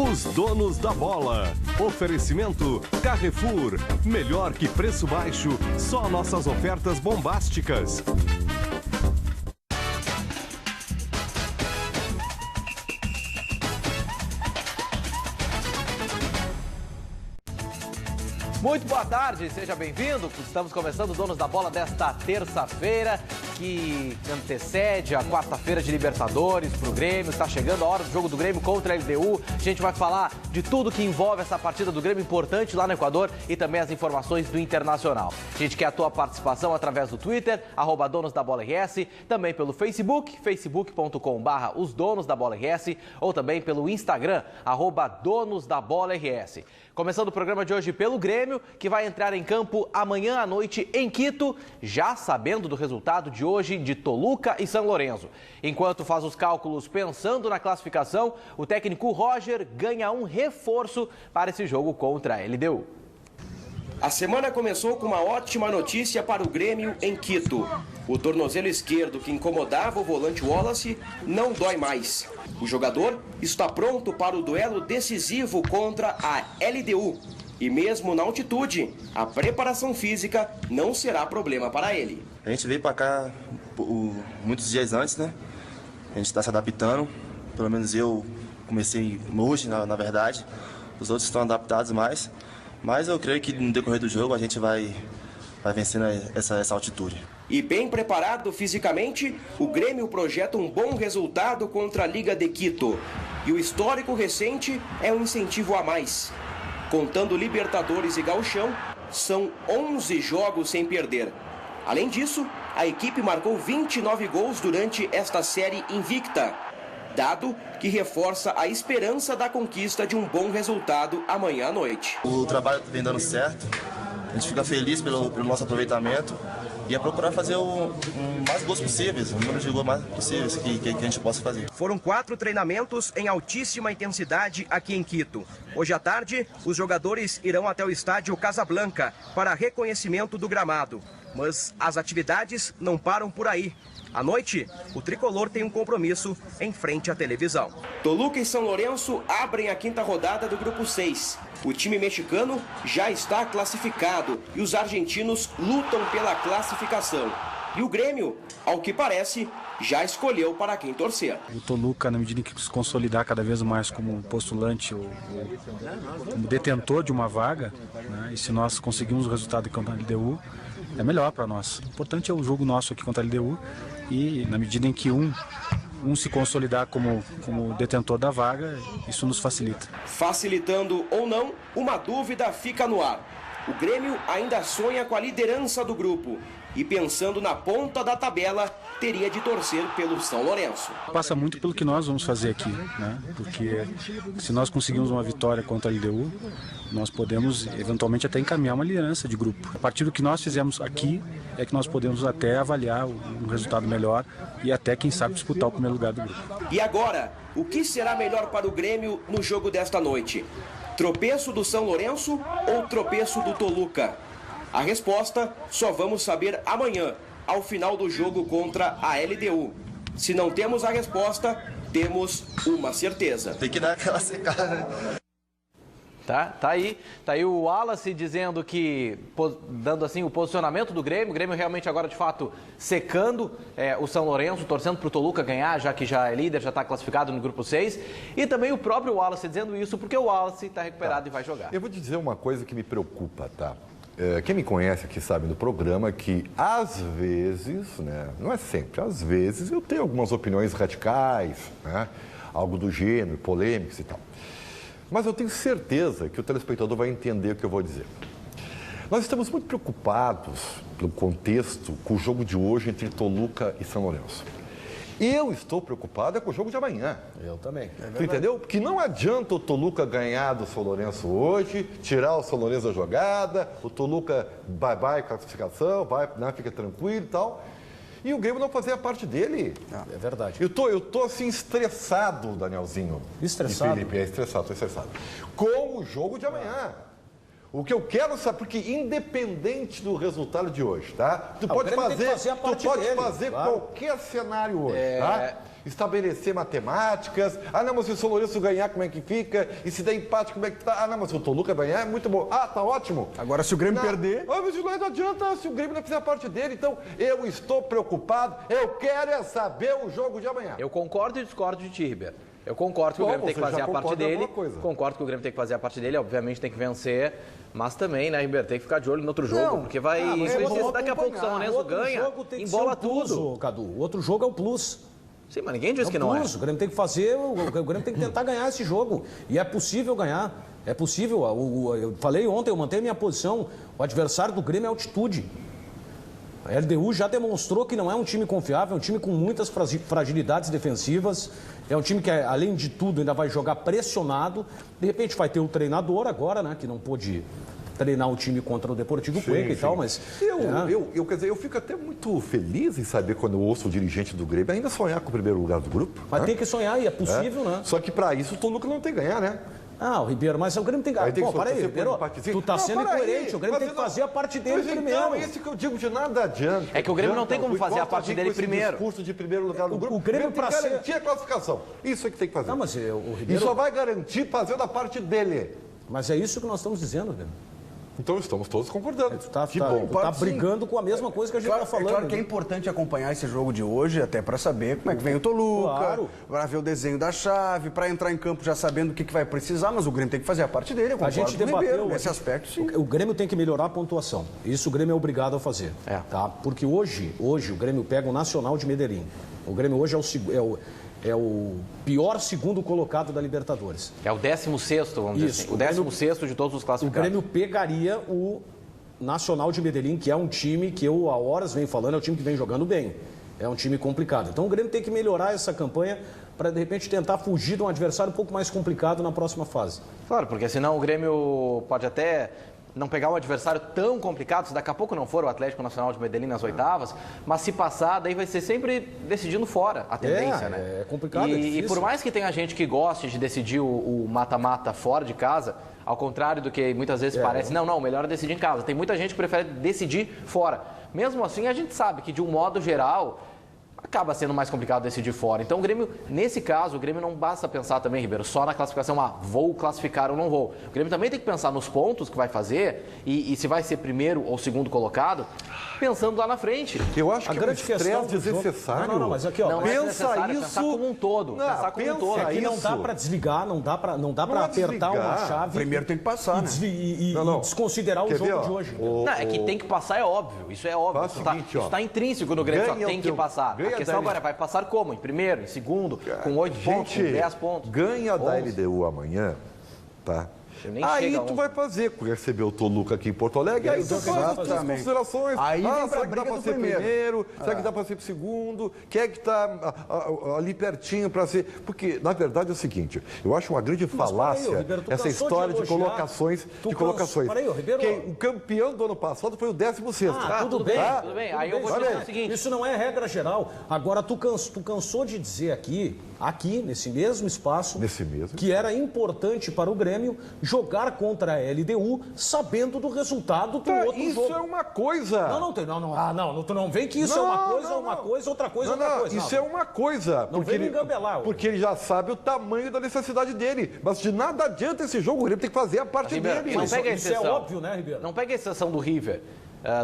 Os donos da bola. Oferecimento Carrefour. Melhor que preço baixo, só nossas ofertas bombásticas. Muito boa tarde, seja bem-vindo. Estamos começando os Donos da Bola desta terça-feira, que antecede a quarta-feira de Libertadores para o Grêmio. Está chegando a hora do jogo do Grêmio contra a LDU. A gente vai falar de tudo que envolve essa partida do Grêmio importante lá no Equador e também as informações do Internacional. A gente quer a tua participação através do Twitter, @DonosDaBolaRS, também pelo Facebook, facebook.com/OsDonosDaBolaRS, ou também pelo Instagram, @DonosDaBolaRS. Começando o programa de hoje pelo Grêmio, que vai entrar em campo amanhã à noite em Quito, já sabendo do resultado de hoje de Toluca e São Lourenço. Enquanto faz os cálculos pensando na classificação, o técnico Roger ganha um reforço para esse jogo contra a LDU. A semana começou com uma ótima notícia para o Grêmio em Quito. O tornozelo esquerdo que incomodava o volante Wallace não dói mais. O jogador está pronto para o duelo decisivo contra a LDU. E mesmo na altitude, a preparação física não será problema para ele. A gente veio para cá muitos dias antes, né? A gente está se adaptando. Pelo menos eu comecei hoje, na verdade. Os outros estão adaptados mais. Mas eu creio que no decorrer do jogo a gente vai vencendo essa altitude. E bem preparado fisicamente, o Grêmio projeta um bom resultado contra a Liga de Quito. E o histórico recente é um incentivo a mais. Contando Libertadores e Gauchão, são 11 jogos sem perder. Além disso, a equipe marcou 29 gols durante esta série invicta, dado que reforça a esperança da conquista de um bom resultado amanhã à noite. O trabalho vem dando certo, a gente fica feliz pelo nosso aproveitamento e é procurar fazer o mais gols possíveis, o número de gols mais possíveis que a gente possa fazer. Foram 4 treinamentos em altíssima intensidade aqui em Quito. Hoje à tarde, os jogadores irão até o estádio Casablanca para reconhecimento do gramado. Mas as atividades não param por aí. À noite, o tricolor tem um compromisso em frente à televisão. Toluca e São Lourenço abrem a 5ª rodada do Grupo 6. O time mexicano já está classificado e os argentinos lutam pela classificação. E o Grêmio, ao que parece, já escolheu para quem torcer. O Toluca, na medida em que se consolidar cada vez mais como postulante ou como detentor de uma vaga, né, e se nós conseguirmos o resultado contra a LDU, é melhor para nós. O importante é o jogo nosso aqui contra a LDU e, na medida em que um se consolidar como detentor da vaga, isso nos facilita. Facilitando ou não, uma dúvida fica no ar. O Grêmio ainda sonha com a liderança do grupo e, pensando na ponta da tabela, teria de torcer pelo São Lourenço. Passa muito pelo que nós vamos fazer aqui, né? Porque se nós conseguirmos uma vitória contra a LDU, nós podemos eventualmente até encaminhar uma liderança de grupo. A partir do que nós fizemos aqui, é que nós podemos até avaliar um resultado melhor e até, quem sabe, disputar o primeiro lugar do grupo. E agora, o que será melhor para o Grêmio no jogo desta noite? Tropeço do São Lourenço ou tropeço do Toluca? A resposta só vamos saber amanhã, ao final do jogo contra a LDU. Se não temos a resposta, temos uma certeza. Tem que dar aquela secada, né? Tá aí o Wallace dizendo que, dando assim o posicionamento do Grêmio. O Grêmio realmente agora de fato secando o São Lourenço, torcendo para o Toluca ganhar, já que já é líder, já está classificado no grupo 6. E também o próprio Wallace dizendo isso porque o Wallace está recuperado e vai jogar. Eu vou te dizer uma coisa que me preocupa, tá? Quem me conhece aqui sabe do programa que às vezes, né, não é sempre, às vezes eu tenho algumas opiniões radicais, né, algo do gênero, polêmicas e tal. Mas eu tenho certeza que o telespectador vai entender o que eu vou dizer. Nós estamos muito preocupados pelo contexto com o jogo de hoje entre Toluca e São Lourenço. Eu estou preocupado com o jogo de amanhã. Eu também. Tu entendeu? Porque não adianta o Toluca ganhar do São Lourenço hoje, tirar o São Lourenço da jogada, o Toluca vai classificação, né, fica tranquilo e tal. E o Grêmio não fazer a parte dele. É verdade. Eu tô assim, estressado, Danielzinho. Estressado? E Felipe, tô estressado. Com o jogo de amanhã. O que eu quero saber, porque independente do resultado de hoje, tá? Tu pode fazer claro. qualquer cenário hoje, tá? estabelecer matemáticas. Ah, não, mas se o São Lourenço ganhar, como é que fica? E se der empate, como é que tá? Ah, não, mas se o Toluca ganhar, é muito bom. Ah, tá ótimo. Agora, se o Grêmio perder... Ah, mas não adianta se o Grêmio não fizer a parte dele. Então, eu estou preocupado. Eu quero é saber o jogo de amanhã. Eu concordo e discordo de ti, Ribeiro. Eu concordo que o Grêmio tem que fazer a parte dele. Concordo que o Grêmio tem que fazer a parte dele. Obviamente tem que vencer. Mas também, né, Ribeiro, tem que ficar de olho no outro jogo. Porque vai... daqui a pouco o São Lourenço ganha, embola tudo. Cadu. O outro jogo é o plus. Sim, mas ninguém disse que não é. O Grêmio tem que fazer, o Grêmio tem que tentar ganhar esse jogo. E é possível ganhar. É possível. Eu falei ontem, eu mantenho minha posição. O adversário do Grêmio é altitude. A LDU já demonstrou que não é um time confiável, é um time com muitas fragilidades defensivas. É um time que, além de tudo, ainda vai jogar pressionado. De repente vai ter o treinador agora, né? Que não pôde treinar o time contra o Deportivo Cuenca e tal, mas... Quer dizer, eu fico até muito feliz em saber quando eu ouço o dirigente do Grêmio ainda sonhar com o primeiro lugar do grupo. Mas tem que sonhar e é possível, né? Só que para isso o Toluca não tem que ganhar, né? Ah, o Ribeiro, mas o Grêmio tem que... Pô, para aí, Ribeiro, tu tá sendo incoerente, o Grêmio tem que fazer a parte dele primeiro. Não, é isso que eu digo, de nada adianta. É que o Grêmio não tem como fazer a parte dele primeiro. O discurso de primeiro lugar do grupo, o Grêmio tem que garantir a classificação. Isso é que tem que fazer. Não, mas o Ribeiro... E só vai garantir fazendo a parte dele. Mas é isso que nós estamos dizendo, Ribeiro. Então estamos todos concordando. Tu tá brigando com a mesma coisa que a gente está falando. Claro que é importante acompanhar esse jogo de hoje, até para saber como é que vem o Toluca, para ver o desenho da chave, para entrar em campo já sabendo o que vai precisar, mas o Grêmio tem que fazer a parte dele. A gente debateu nesse aspecto, sim. O Grêmio tem que melhorar a pontuação. Isso o Grêmio é obrigado a fazer. Tá? Porque hoje o Grêmio pega o Nacional de Medellín. O Grêmio hoje é o pior segundo colocado da Libertadores. É o 16º, vamos dizer assim. O 16º de todos os classificados. O Grêmio pegaria o Nacional de Medellín, que é um time que eu há horas venho falando, é um time que vem jogando bem. É um time complicado. Então o Grêmio tem que melhorar essa campanha para, de repente, tentar fugir de um adversário um pouco mais complicado na próxima fase. Claro, porque senão o Grêmio pode até... não pegar um adversário tão complicado, se daqui a pouco não for o Atlético Nacional de Medellín nas oitavas, mas se passar, daí vai ser sempre decidindo fora a tendência, né? É complicado, é difícil. E por mais que tenha gente que goste de decidir o mata-mata fora de casa, ao contrário do que muitas vezes parece, não, melhor é decidir em casa. Tem muita gente que prefere decidir fora. Mesmo assim, a gente sabe que, de um modo geral, acaba sendo mais complicado decidir fora. Então, o Grêmio, nesse caso, o Grêmio não basta pensar também, Ribeiro, só na classificação, vou classificar ou não vou. O Grêmio também tem que pensar nos pontos que vai fazer e se vai ser primeiro ou segundo colocado, pensando lá na frente. Eu acho que é um estresse desnecessário. Não, mas aqui, ó, pensa isso... Pensar como um todo. Pensar como um todo. É que não dá para desligar, não dá para apertar uma chave. Primeiro tem que passar, né? E desconsiderar o jogo de hoje. Não, é que tem que passar, é óbvio. Isso é óbvio. Isso está intrínseco no Grêmio, só tem que passar. A questão agora é, vai passar como? Em primeiro, em segundo, com 8 pontos, com 10 pontos. Ganha da LDU amanhã, tá? Aí tu vai fazer, receber o Toluca aqui em Porto Alegre, aí tu faz as tuas considerações. Aí será que dá para ser primeiro? Será que dá para ser segundo? Quem é que está ali pertinho para ser... Porque, na verdade, é o seguinte, eu acho uma grande falácia essa história de colocações. O campeão do ano passado foi o 16º. Tudo bem. Tudo bem. Aí eu vou dizer o seguinte... Isso não é regra geral. Agora, tu cansou de dizer aqui, nesse mesmo espaço, que era importante para o Grêmio jogar contra a LDU sabendo do resultado do outro jogo. Isso é uma coisa. Tu não vem que isso é uma coisa, outra coisa. Isso é uma coisa. Não vem me engambelar. Porque ele já sabe o tamanho da necessidade dele. Mas de nada adianta esse jogo, o Grêmio tem que fazer a parte dele. Isso é óbvio, né, Ribeiro? Não pega a exceção do River.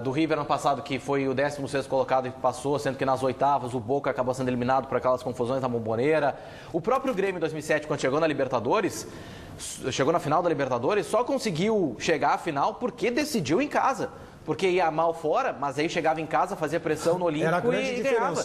Do River ano passado, que foi o 16º colocado e passou, sendo que nas oitavas o Boca acabou sendo eliminado por aquelas confusões na Bombonera. O próprio Grêmio em 2007, quando chegou na Libertadores, chegou na final da Libertadores, só conseguiu chegar à final porque decidiu em casa. Porque ia mal fora, mas aí chegava em casa, fazia pressão no Olímpico e ganhava.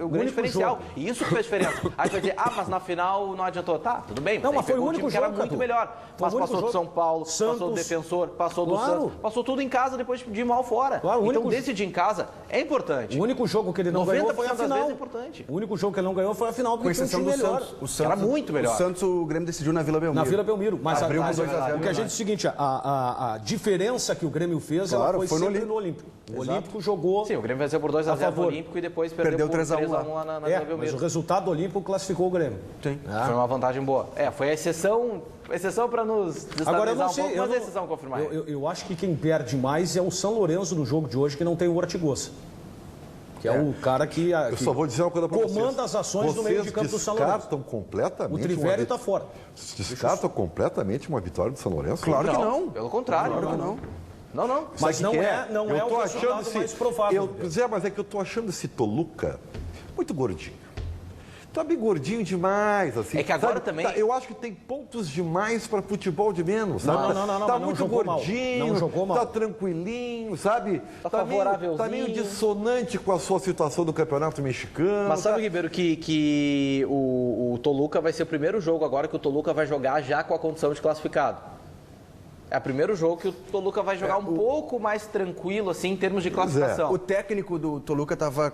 O grande diferencial. E isso que fez diferença. Aí vai dizer, mas na final não adiantou. Tá, tudo bem. Não, mas foi o único jogo, que era muito melhor. Mas passou do São Paulo, passou do Defensor, passou do Santos. Passou tudo em casa depois de ir mal fora. Então decidir em casa é importante. O único jogo que ele não ganhou foi a final. É importante. O único jogo que ele não ganhou foi a final, porque foi um time melhor. O Santos era muito melhor. O Santos, o Grêmio decidiu na Vila Belmiro. Na Vila Belmiro. Mas abriu com 2-0. O que a gente é o seguinte, a diferença que o Grêmio fez, ela foi sempre no Olímpico. O Olímpico jogou... Sim, o Grêmio venceu por 2-0 no Olímpico e depois perdeu por 3-1 lá na Vila Belmiro. Mas o resultado do Olímpico classificou o Grêmio. Sim. Foi uma vantagem boa. Foi a exceção para nos destabilizar. Agora, eu não sei, mas a exceção confirmar. Eu acho que quem perde mais é o São Lourenço no jogo de hoje, que não tem o Ortigosa. que é o cara que, Eu só vou dizer uma coisa para vocês. comanda as ações no meio de campo do São Lourenço. Descartam completamente... O Trivério está fora. Descartam completamente uma vitória do São Lourenço? Claro que não. Pelo contrário. Claro que não. Não. Mas Sabe não que é o resultado mais provável. Mas é que eu tô achando esse Toluca muito gordinho. Tá bem gordinho demais, assim. É que agora também... eu acho que tem pontos demais para futebol de menos, sabe? Não, Tá não muito jogou gordinho, mal. Não jogou mal. tá tranquilinho, sabe? Tá meio, favorávelzinho. tá meio dissonante com a sua situação do Campeonato Mexicano. Mas sabe, Ribeiro, que o Toluca vai ser o primeiro jogo agora que o Toluca vai jogar já com a condição de classificado. É o primeiro jogo que o Toluca vai jogar um pouco mais tranquilo, assim, em termos de classificação. O técnico do Toluca estava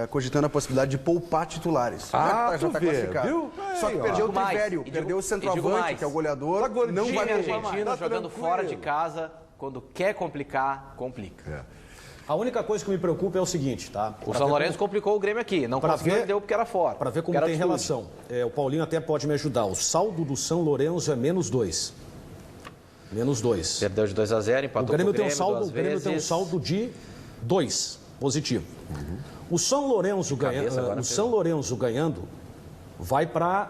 cogitando a possibilidade de poupar titulares. Ah, já tá classificado. viu? Só que perdeu o Trivério, digo perdeu o mais, centroavante, que é o goleador. Não Time vai poupar argentino mais. jogando fora de casa, quando quer complicar, complica. A única coisa que me preocupa é o seguinte, tá? O São Lourenço complicou o Grêmio aqui, não conseguiu, deu porque era fora. Para ver como tem relação. O Paulinho até pode me ajudar. O saldo do São Lourenço é -2. -2. Perdeu de 2-0, empatou o Grêmio com o Grêmio o Grêmio tem um saldo de 2, positivo. O São Lourenço ganhando vai para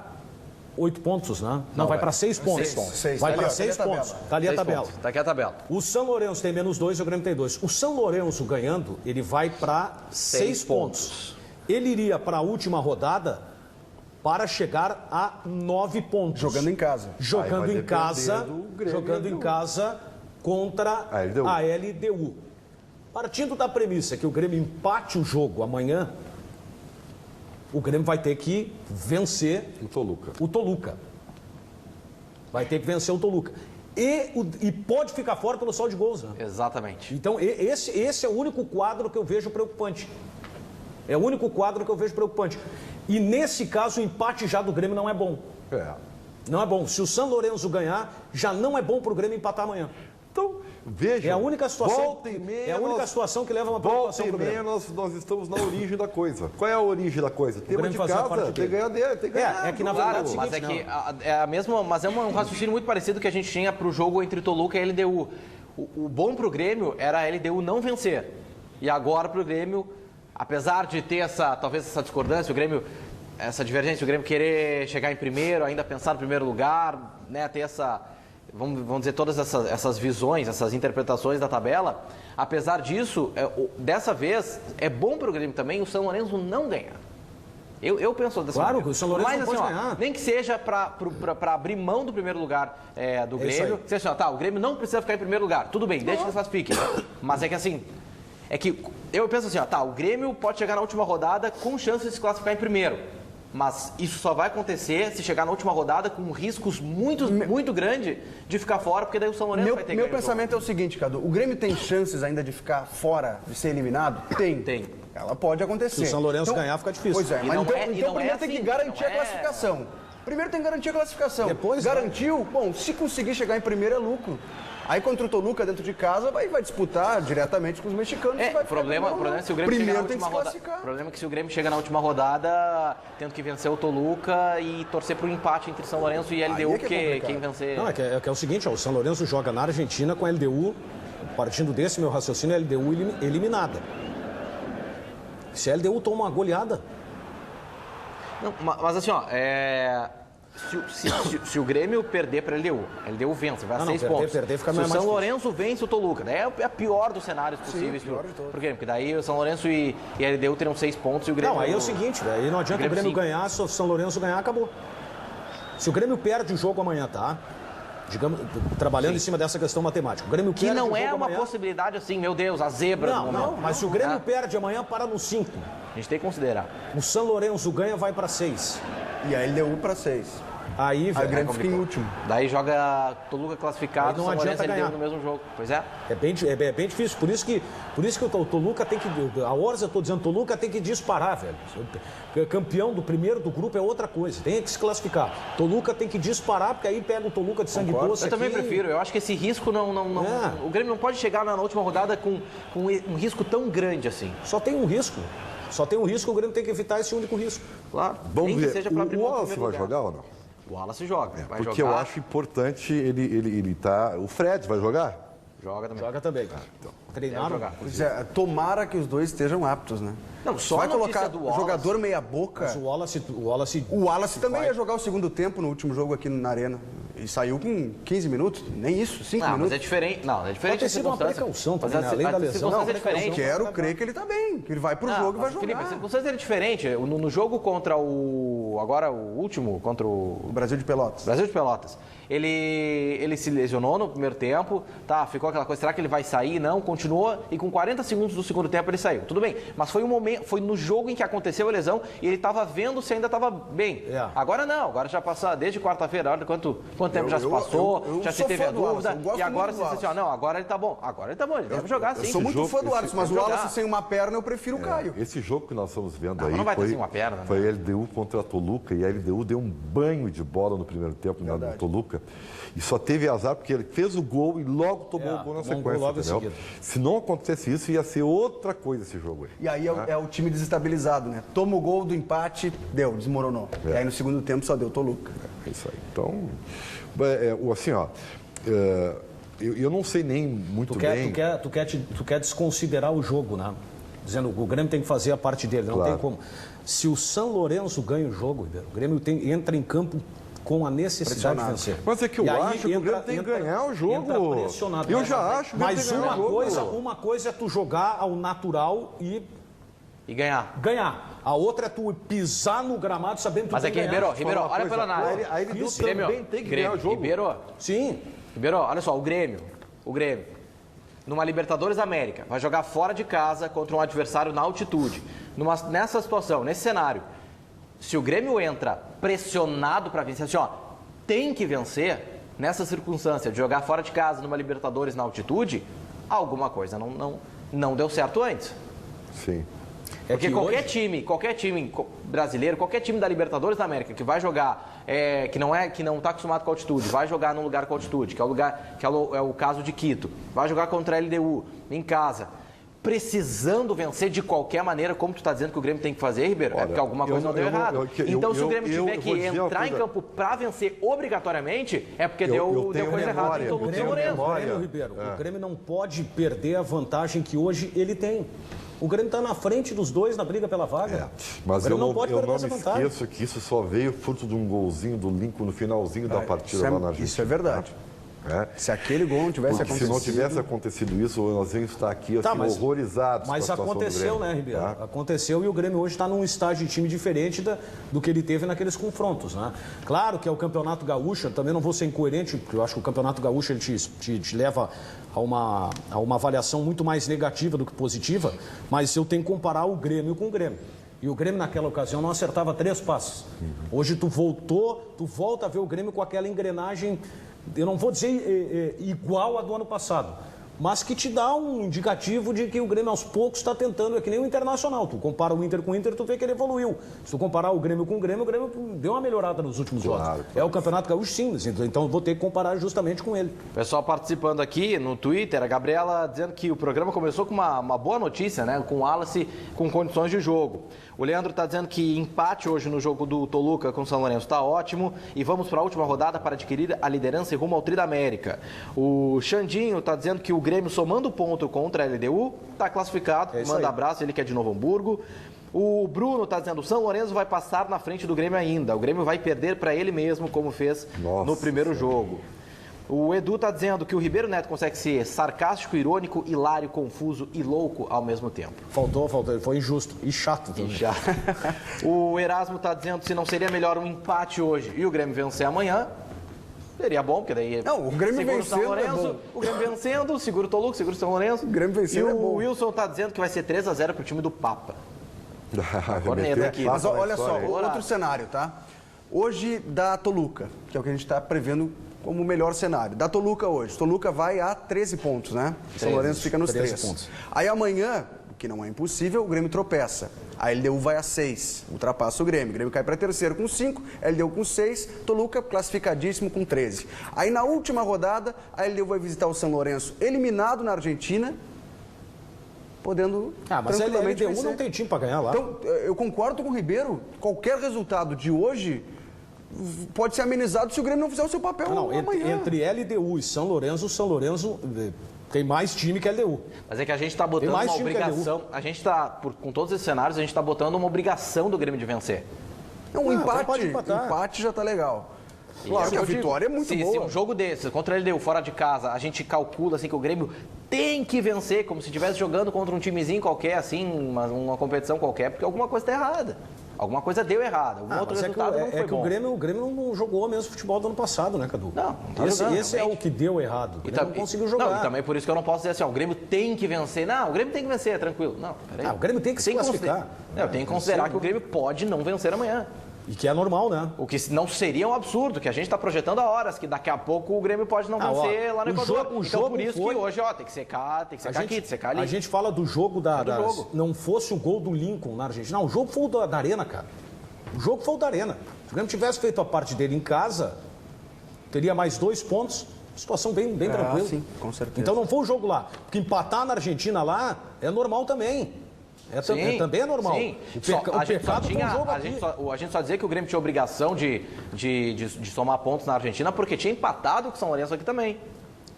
8 pontos, né? Não, vai para 6 pontos. 6 vai para pontos. 6 pontos. Está ali a tabela. Está aqui a tabela. O São Lourenço tem -2 e o Grêmio tem 2. O São Lourenço ganhando, ele vai para 6 pontos. Ele iria para a última rodada para chegar a 9 pontos. Jogando em casa. Jogando em casa contra a LDU. Partindo da premissa que o Grêmio empate o jogo amanhã, o Grêmio vai ter que vencer o Toluca. Vai ter que vencer o Toluca. E pode ficar fora pelo saldo de gols, né? Exatamente. Então, esse é o único quadro que eu vejo preocupante. É o único quadro que eu vejo preocupante. E nesse caso, o empate já do Grêmio não é bom. Não é bom. Se o São Lourenço ganhar, já não é bom para o Grêmio empatar amanhã. Então, veja. É a única situação que leva a uma preocupação pro Grêmio. Nós estamos na origem da coisa. Qual é a origem da coisa? Tema de casa, tem que ganhar dele, tem que ganhar. É que na verdade mas é que é a mesma, mas é um raciocínio muito parecido que a gente tinha para o jogo entre Toluca e LDU. O bom para o Grêmio era a LDU não vencer. E agora para o Grêmio, apesar de ter talvez essa discordância, o Grêmio, essa divergência, o Grêmio querer chegar em primeiro, ainda pensar no primeiro lugar, né, ter vamos dizer, todas essas visões, essas interpretações da tabela, apesar disso, dessa vez, é bom para o Grêmio também o São Lourenço não ganhar. Eu penso dessa maneira. Claro, o São Lourenço não pode ganhar. Nem que seja para abrir mão do primeiro lugar do Grêmio. Que seja, o Grêmio não precisa ficar em primeiro lugar. Tudo bem, deixa que eles classifiquem. Mas é que assim, eu penso assim, o Grêmio pode chegar na última rodada com chance de se classificar em primeiro. Mas isso só vai acontecer se chegar na última rodada com riscos muito grande de ficar fora, porque daí o São Lourenço vai ter que ganhar. Meu pensamento é o seguinte, Cadu. O Grêmio tem chances ainda de ficar fora, de ser eliminado? Tem. Ela pode acontecer. Se o São Lourenço ganhar, fica difícil. Pois é, mas então primeiro tem que garantir a classificação. Primeiro tem que garantir a classificação. Depois garantiu, bom, se conseguir chegar em primeiro é lucro. Aí contra o Toluca dentro de casa vai disputar diretamente com os mexicanos. O problema é se o Grêmio chegar na última rodada. O problema é que se o Grêmio chega na última rodada tendo que vencer o Toluca e torcer para o empate entre São Lourenço e LDU, quem vencer. Não, é o seguinte, o São Lourenço joga na Argentina com a LDU, partindo desse meu raciocínio, a LDU eliminada. Se a LDU toma uma goleada. Não, mas assim, se o Grêmio perder para a LDU vence, vai a 6 pontos. Fica se o São Lourenço vence o Toluca, daí é a pior dos cenários possíveis para o Grêmio, porque daí o São Lourenço e a LDU terão 6 pontos e o Grêmio... Não, aí é o seguinte, aí não adianta o Grêmio ganhar, se o São Lourenço ganhar, acabou. Se o Grêmio perde o jogo amanhã, tá? Digamos, trabalhando em cima dessa questão matemática. O Grêmio que não é uma possibilidade assim, meu Deus, a zebra. Não, mas se o Grêmio perde amanhã, para no 5. A gente tem que considerar. O São Lourenço ganha, vai para 6. E a LDU para 6. Aí o Grêmio fica em último. Daí joga Toluca classificado, não São adianta Lourenço ganhar no mesmo jogo. Pois é. É bem difícil. Por isso que o Toluca tem que... A horas eu estou dizendo, Toluca tem que disparar, velho. Campeão do primeiro do grupo é outra coisa. Tem que se classificar. Toluca tem que disparar, porque aí pega o Toluca de sangue doce. Eu também prefiro. Eu acho que esse risco não... O Grêmio não pode chegar na última rodada com um risco tão grande assim. Só tem um risco. O Grêmio tem que evitar esse único risco. Claro. Vamos ver. Seja pra o Wallace vai jogar ou não? O Wallace joga. Porque eu acho importante ele tá... O Fred vai jogar? Joga também. Joga também. Treinaram. Pois é, tomara que os dois estejam aptos, né? Não, só vai a notícia colocar do Wallace. jogador meia-boca. Mas o Wallace O Wallace também ia jogar o segundo tempo no último jogo aqui na Arena. E saiu com 15 minutos, nem isso, 5 minutos. Mas é diferente. Não, é diferente. Pode ter sido uma precaução também, né? Além da lesão. Não, Eu quero crer que ele tá bem, que ele vai pro jogo e vai jogar. Felipe, a circunstância era diferente. No jogo contra o... Agora o último, contra o Brasil de Pelotas. Brasil de Pelotas. Ele se lesionou no primeiro tempo, tá? Ficou aquela coisa, será que ele vai sair? Não, continuou e com 40 segundos do segundo tempo ele saiu. Tudo bem, mas foi um momento, foi no jogo em que aconteceu a lesão e ele estava vendo se ainda estava bem. É. Agora não, agora já passou desde quarta-feira, olha quanto tempo já se passou, já se teve a dúvida e agora você disse, não, agora ele tá bom. Agora ele tá bom, ele deve jogar sim. Eu sou muito fã do Wallace, mas o Wallace sem uma perna eu prefiro o Caio. Esse jogo que nós estamos vendo aí não vai ter sem uma perna, né? foi a LDU contra a Toluca e a LDU deu um banho de bola no primeiro tempo na Toluca e só teve azar porque ele fez o gol e logo tomou o gol na sequência, entendeu? Se não acontecesse isso, ia ser outra coisa esse jogo aí. E aí é o time desestabilizado, né? Toma o gol do empate, desmoronou. E aí no segundo tempo só deu Toluca. É isso aí. Então, assim, ó, eu não sei nem muito bem... Tu quer desconsiderar o jogo, né? Dizendo que o Grêmio tem que fazer a parte dele, não tem como. Se o São Lourenço ganha o jogo, o Grêmio entra em campo com a necessidade de vencer. Mas é que eu acho que o Grêmio tem que ganhar o jogo. Eu já acho que mas uma coisa é tu jogar ao natural e ganhar. A outra é tu pisar no gramado sabendo que tu mas vai é que, ganhar. Ribeiro, olha pela análise. Aí ele também tem que ganhar o jogo. Ribeiro, sim. Ribeiro, olha só, o Grêmio, numa Libertadores América, vai jogar fora de casa contra um adversário na altitude. Nessa situação, nesse cenário, se o Grêmio entra pressionado para vencer, assim, ó, tem que vencer, nessa circunstância de jogar fora de casa numa Libertadores na altitude, alguma coisa não deu certo antes. Sim. Porque qualquer time brasileiro, qualquer time da Libertadores da América que vai jogar, que não está acostumado com a altitude, vai jogar num lugar com altitude, que é o caso de Quito, vai jogar contra a LDU em casa, precisando vencer de qualquer maneira, como tu está dizendo que o Grêmio tem que fazer, Ribeiro, é porque alguma coisa não deu errado. Então, se o Grêmio tiver que entrar em campo para vencer obrigatoriamente, é porque deu coisa errada em todo o São Lourenço. Ribeiro, o Grêmio não pode perder a vantagem que hoje ele tem. O Grêmio está na frente dos dois na briga pela vaga. Mas eu não me esqueço que isso só veio fruto de um golzinho do Lincoln no finalzinho da partida lá na Argentina. Isso é verdade. Se aquele gol não tivesse acontecido... Se não tivesse acontecido isso, nós íamos estar aqui horrorizados. Mas com a aconteceu, né, Ribeiro? Aconteceu e o Grêmio hoje está num estágio de time diferente do que ele teve naqueles confrontos, né? Claro que é o Campeonato Gaúcho, eu também não vou ser incoerente, porque eu acho que o Campeonato Gaúcho ele te leva a uma avaliação muito mais negativa do que positiva, mas eu tenho que comparar o Grêmio com o Grêmio. E o Grêmio naquela ocasião não acertava 3 passes. Hoje tu volta a ver o Grêmio com aquela engrenagem, eu não vou dizer igual a do ano passado, mas que te dá um indicativo de que o Grêmio aos poucos está tentando, é que nem o Internacional. Tu compara o Inter com o Inter, tu vê que ele evoluiu. Se tu comparar o Grêmio com o Grêmio deu uma melhorada nos últimos jogos. Claro. É o Campeonato Gaúcho, sim, então eu vou ter que comparar justamente com ele. Pessoal participando aqui no Twitter, a Gabriela dizendo que o programa começou com uma boa notícia, né? Com o Wallace com condições de jogo. O Leandro está dizendo que empate hoje no jogo do Toluca com o São Lourenço está ótimo e vamos para a última rodada para adquirir a liderança e rumo ao Tri da América. O Xandinho está dizendo que o Grêmio somando ponto contra a LDU está classificado, manda abraço, ele que é de Novo Hamburgo. O Bruno está dizendo que o São Lourenço vai passar na frente do Grêmio ainda, o Grêmio vai perder para ele mesmo como fez no primeiro jogo. O Edu está dizendo que o Ribeiro Neto consegue ser sarcástico, irônico, hilário, confuso e louco ao mesmo tempo. Faltou, foi injusto e chato também. O Erasmo está dizendo que se não seria melhor um empate hoje e o Grêmio vencer amanhã, seria bom, porque daí... Não, o Grêmio vencendo São Lourenço, o Grêmio vencendo, segura o Toluca, segura o São Lourenço. O Grêmio vencendo e o Wilson está dizendo que vai ser 3-0 para o time do Papa. Aqui. Mas olha só, outro cenário, tá? Hoje da Toluca, que é o que a gente está prevendo como o melhor cenário. Da Toluca hoje. Toluca vai a 13 pontos, né? São Lourenço fica nos 3 pontos. Aí amanhã, o que não é impossível, o Grêmio tropeça. A LDU vai a 6, ultrapassa o Grêmio. O Grêmio cai para terceiro com 5, LDU com 6, Toluca classificadíssimo com 13. Aí na última rodada, a LDU vai visitar o São Lourenço, eliminado na Argentina, podendo mas a LDU vencer. Não tem time para ganhar lá. Então, eu concordo com o Ribeiro. Qualquer resultado de hoje pode ser amenizado se o Grêmio não fizer o seu papel amanhã. Entre LDU e São Lourenço, o São Lourenço tem mais time que a LDU. Mas é que a gente está botando uma obrigação. A gente está, com todos esses cenários, a gente está botando uma obrigação do Grêmio de vencer. Não, um empate já está legal. Claro que a vitória é muito boa. Se um jogo desse, contra a LDU, fora de casa, a gente calcula assim que o Grêmio tem que vencer, como se estivesse jogando contra um timezinho qualquer, assim, uma competição qualquer, porque alguma coisa está errada. Alguma coisa deu errado, algum outro resultado não foi bom. O Grêmio não jogou mesmo futebol do ano passado, né, Cadu? Não tá jogando, esse é o que deu errado. O Grêmio não conseguiu jogar. Não, e também por isso que eu não posso dizer assim, o Grêmio tem que vencer. Não, o Grêmio tem que vencer, tranquilo. Não, peraí. O Grêmio tem que se classificar. Eu tenho que considerar que o Grêmio pode não vencer amanhã. E que é normal, né? O que não seria um absurdo, que a gente está projetando há horas, que daqui a pouco o Grêmio pode não vencer lá no Equador. Então por isso que hoje, tem que secar aqui, tem que secar ali. A gente fala do jogo não fosse o gol do Lincoln na Argentina. Não, o jogo foi o da Arena, cara. O jogo foi o da Arena. Se o Grêmio tivesse feito a parte dele em casa, teria mais 2 pontos. Situação bem tranquila. Sim, com certeza. Então não foi o jogo lá. Porque empatar na Argentina lá é normal também. Também é normal. Sim. A gente só dizia que o Grêmio tinha obrigação de somar pontos na Argentina porque tinha empatado com o São Lourenço aqui também.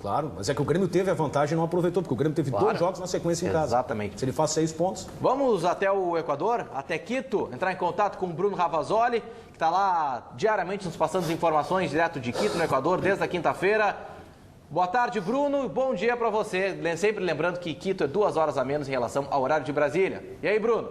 Claro, mas é que o Grêmio teve a vantagem e não aproveitou, porque o Grêmio teve 2 jogos na sequência em casa. Exatamente. Se ele faz 6 pontos. Vamos até o Equador, até Quito, entrar em contato com o Bruno Ravazoli, que está lá diariamente nos passando as informações direto de Quito, no Equador, desde a quinta-feira. Boa tarde, Bruno. Bom dia para você. Sempre lembrando que Quito é 2 horas a menos em relação ao horário de Brasília. E aí, Bruno?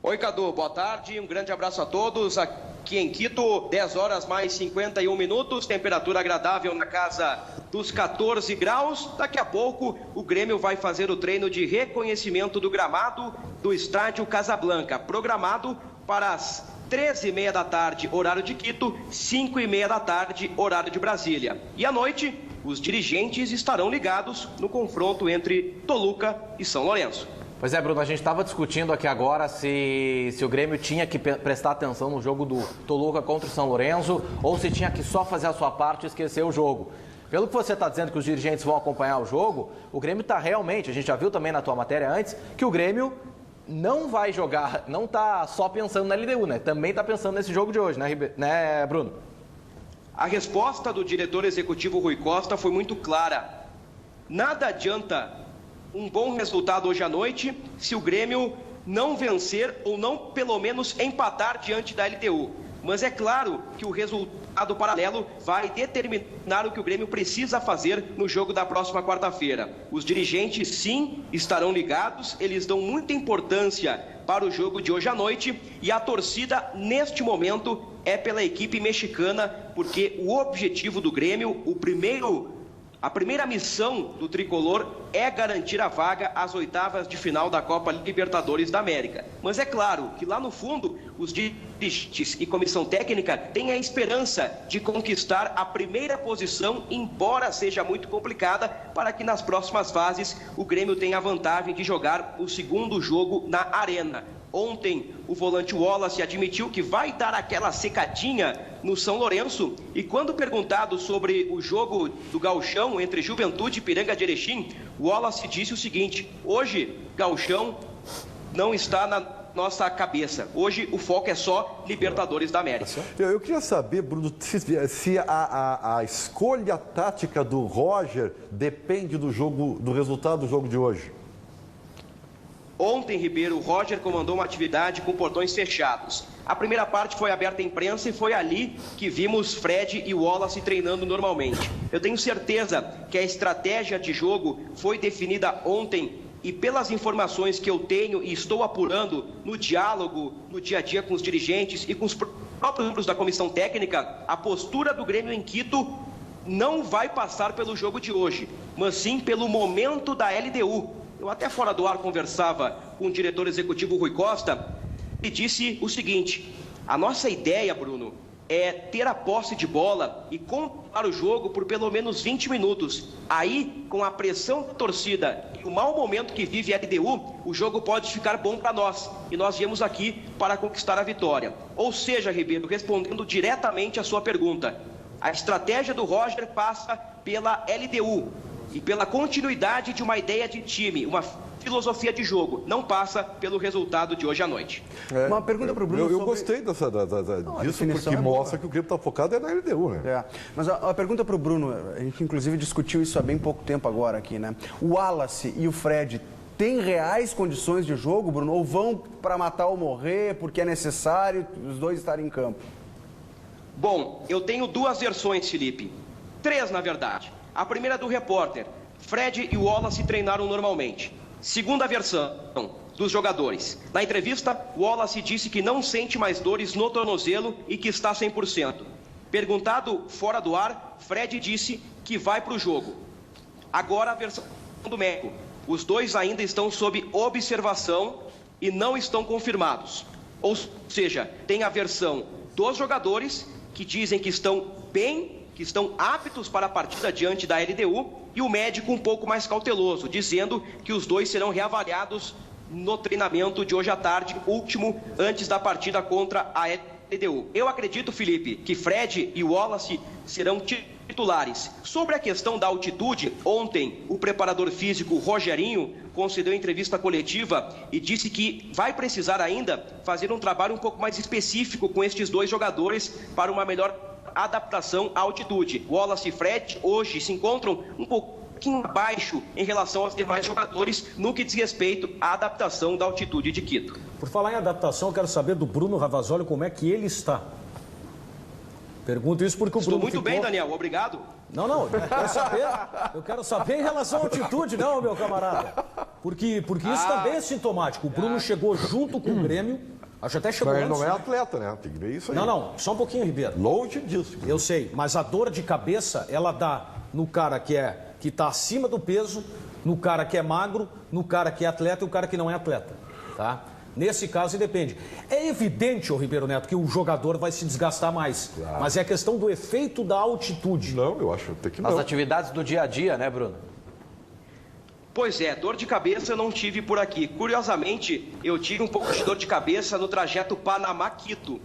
Oi, Cadu. Boa tarde. Um grande abraço a todos. Aqui em Quito, 10 horas mais 51 minutos. Temperatura agradável na casa dos 14 graus. Daqui a pouco, o Grêmio vai fazer o treino de reconhecimento do gramado do estádio Casablanca, programado para as 13h30 da tarde, horário de Quito, 5h30 da tarde, horário de Brasília. E à noite, os dirigentes estarão ligados no confronto entre Toluca e São Lourenço. Pois é, Bruno, a gente estava discutindo aqui agora se o Grêmio tinha que prestar atenção no jogo do Toluca contra o São Lourenço ou se tinha que só fazer a sua parte e esquecer o jogo. Pelo que você está dizendo que os dirigentes vão acompanhar o jogo, o Grêmio está realmente, a gente já viu também na tua matéria antes, que o Grêmio não vai jogar, não está só pensando na LDU, né? Também está pensando nesse jogo de hoje, né, Bruno? A resposta do diretor executivo Rui Costa foi muito clara. Nada adianta um bom resultado hoje à noite se o Grêmio não vencer ou não, pelo menos, empatar diante da LDU. Mas é claro que o resultado paralelo vai determinar o que o Grêmio precisa fazer no jogo da próxima quarta-feira. Os dirigentes, sim, estarão ligados, eles dão muita importância para o jogo de hoje à noite e a torcida, neste momento, é pela equipe mexicana, porque o objetivo do Grêmio, a primeira missão do tricolor é garantir a vaga às oitavas de final da Copa Libertadores da América. Mas é claro que lá no fundo, os dirigentes e comissão técnica têm a esperança de conquistar a primeira posição, embora seja muito complicada, para que nas próximas fases o Grêmio tenha a vantagem de jogar o segundo jogo na Arena. Ontem, o volante Wallace admitiu que vai dar aquela secadinha no São Lourenço e quando perguntado sobre o jogo do Gauchão entre Juventude e Ipiranga de Erechim, Wallace disse o seguinte: hoje, Gauchão não está na nossa cabeça. Hoje o foco é só Libertadores da América. Eu queria saber, Bruno, se a escolha tática do Roger depende do resultado do jogo de hoje. Ontem, Ribeiro, o Roger comandou uma atividade com portões fechados. A primeira parte foi aberta à imprensa e foi ali que vimos Fred e Wallace treinando normalmente. Eu tenho certeza que a estratégia de jogo foi definida ontem e pelas informações que eu tenho e estou apurando no diálogo, no dia a dia com os dirigentes e com os próprios membros da comissão técnica, a postura do Grêmio em Quito não vai passar pelo jogo de hoje, mas sim pelo momento da LDU. Eu até fora do ar conversava com o diretor executivo Rui Costa e disse o seguinte: a nossa ideia, Bruno, é ter a posse de bola e controlar o jogo por pelo menos 20 minutos. Aí, com a pressão da torcida e o mau momento que vive a LDU, o jogo pode ficar bom para nós. E nós viemos aqui para conquistar a vitória. Ou seja, Ribeiro, respondendo diretamente à sua pergunta, a estratégia do Roger passa pela LDU e pela continuidade de uma ideia de time, uma filosofia de jogo, não passa pelo resultado de hoje à noite. Uma pergunta para o Bruno. Eu gostei disso, porque mostra que o Grêmio está focado na LDU, né? Mas a pergunta para o Bruno, a gente inclusive discutiu isso há bem pouco tempo agora aqui, né? O Wallace e o Fred têm reais condições de jogo, Bruno, ou vão para matar ou morrer porque é necessário os dois estarem em campo? Bom, eu tenho duas versões, Felipe. 3, na verdade. A primeira é do repórter. Fred e Wallace treinaram normalmente. Segunda versão dos jogadores. Na entrevista, Wallace disse que não sente mais dores no tornozelo e que está 100%. Perguntado fora do ar, Fred disse que vai para o jogo. Agora a versão do médico. Os dois ainda estão sob observação e não estão confirmados. Ou seja, tem a versão dos jogadores que dizem que estão bem, que estão aptos para a partida diante da LDU, e o médico um pouco mais cauteloso, dizendo que os dois serão reavaliados no treinamento de hoje à tarde, último antes da partida contra a LDU. Eu acredito, Felipe, que Fred e Wallace serão titulares. Sobre a questão da altitude, ontem o preparador físico Rogerinho concedeu entrevista coletiva e disse que vai precisar ainda fazer um trabalho um pouco mais específico com estes dois jogadores para uma melhor adaptação à altitude. Wallace e Fred hoje se encontram um pouquinho abaixo em relação aos demais jogadores no que diz respeito à adaptação da altitude de Quito. Por falar em adaptação, eu quero saber do Bruno Ravazoli como é que ele está. Pergunto isso porque o Bruno muito bem, Daniel, obrigado. Não, eu quero saber em relação à altitude, não, meu camarada. Porque isso também é sintomático. O Bruno chegou junto com o Grêmio. Acho até chegou Mas antes, ele não é atleta, né? Tem que ver isso aí. Não, só um pouquinho, Ribeiro. Longe disso. Eu sei, mas a dor de cabeça, ela dá no cara que está acima do peso, no cara que é magro, no cara que é atleta e o cara que não é atleta, tá? Nesse caso, depende. É evidente, ô Ribeiro Neto, que o jogador vai se desgastar mais, claro. Mas é a questão do efeito da altitude. Não, eu acho até que não. As atividades do dia a dia, né, Bruno? Pois é, dor de cabeça eu não tive por aqui. Curiosamente, eu tive um pouco de dor de cabeça no trajeto Panamá-Quito,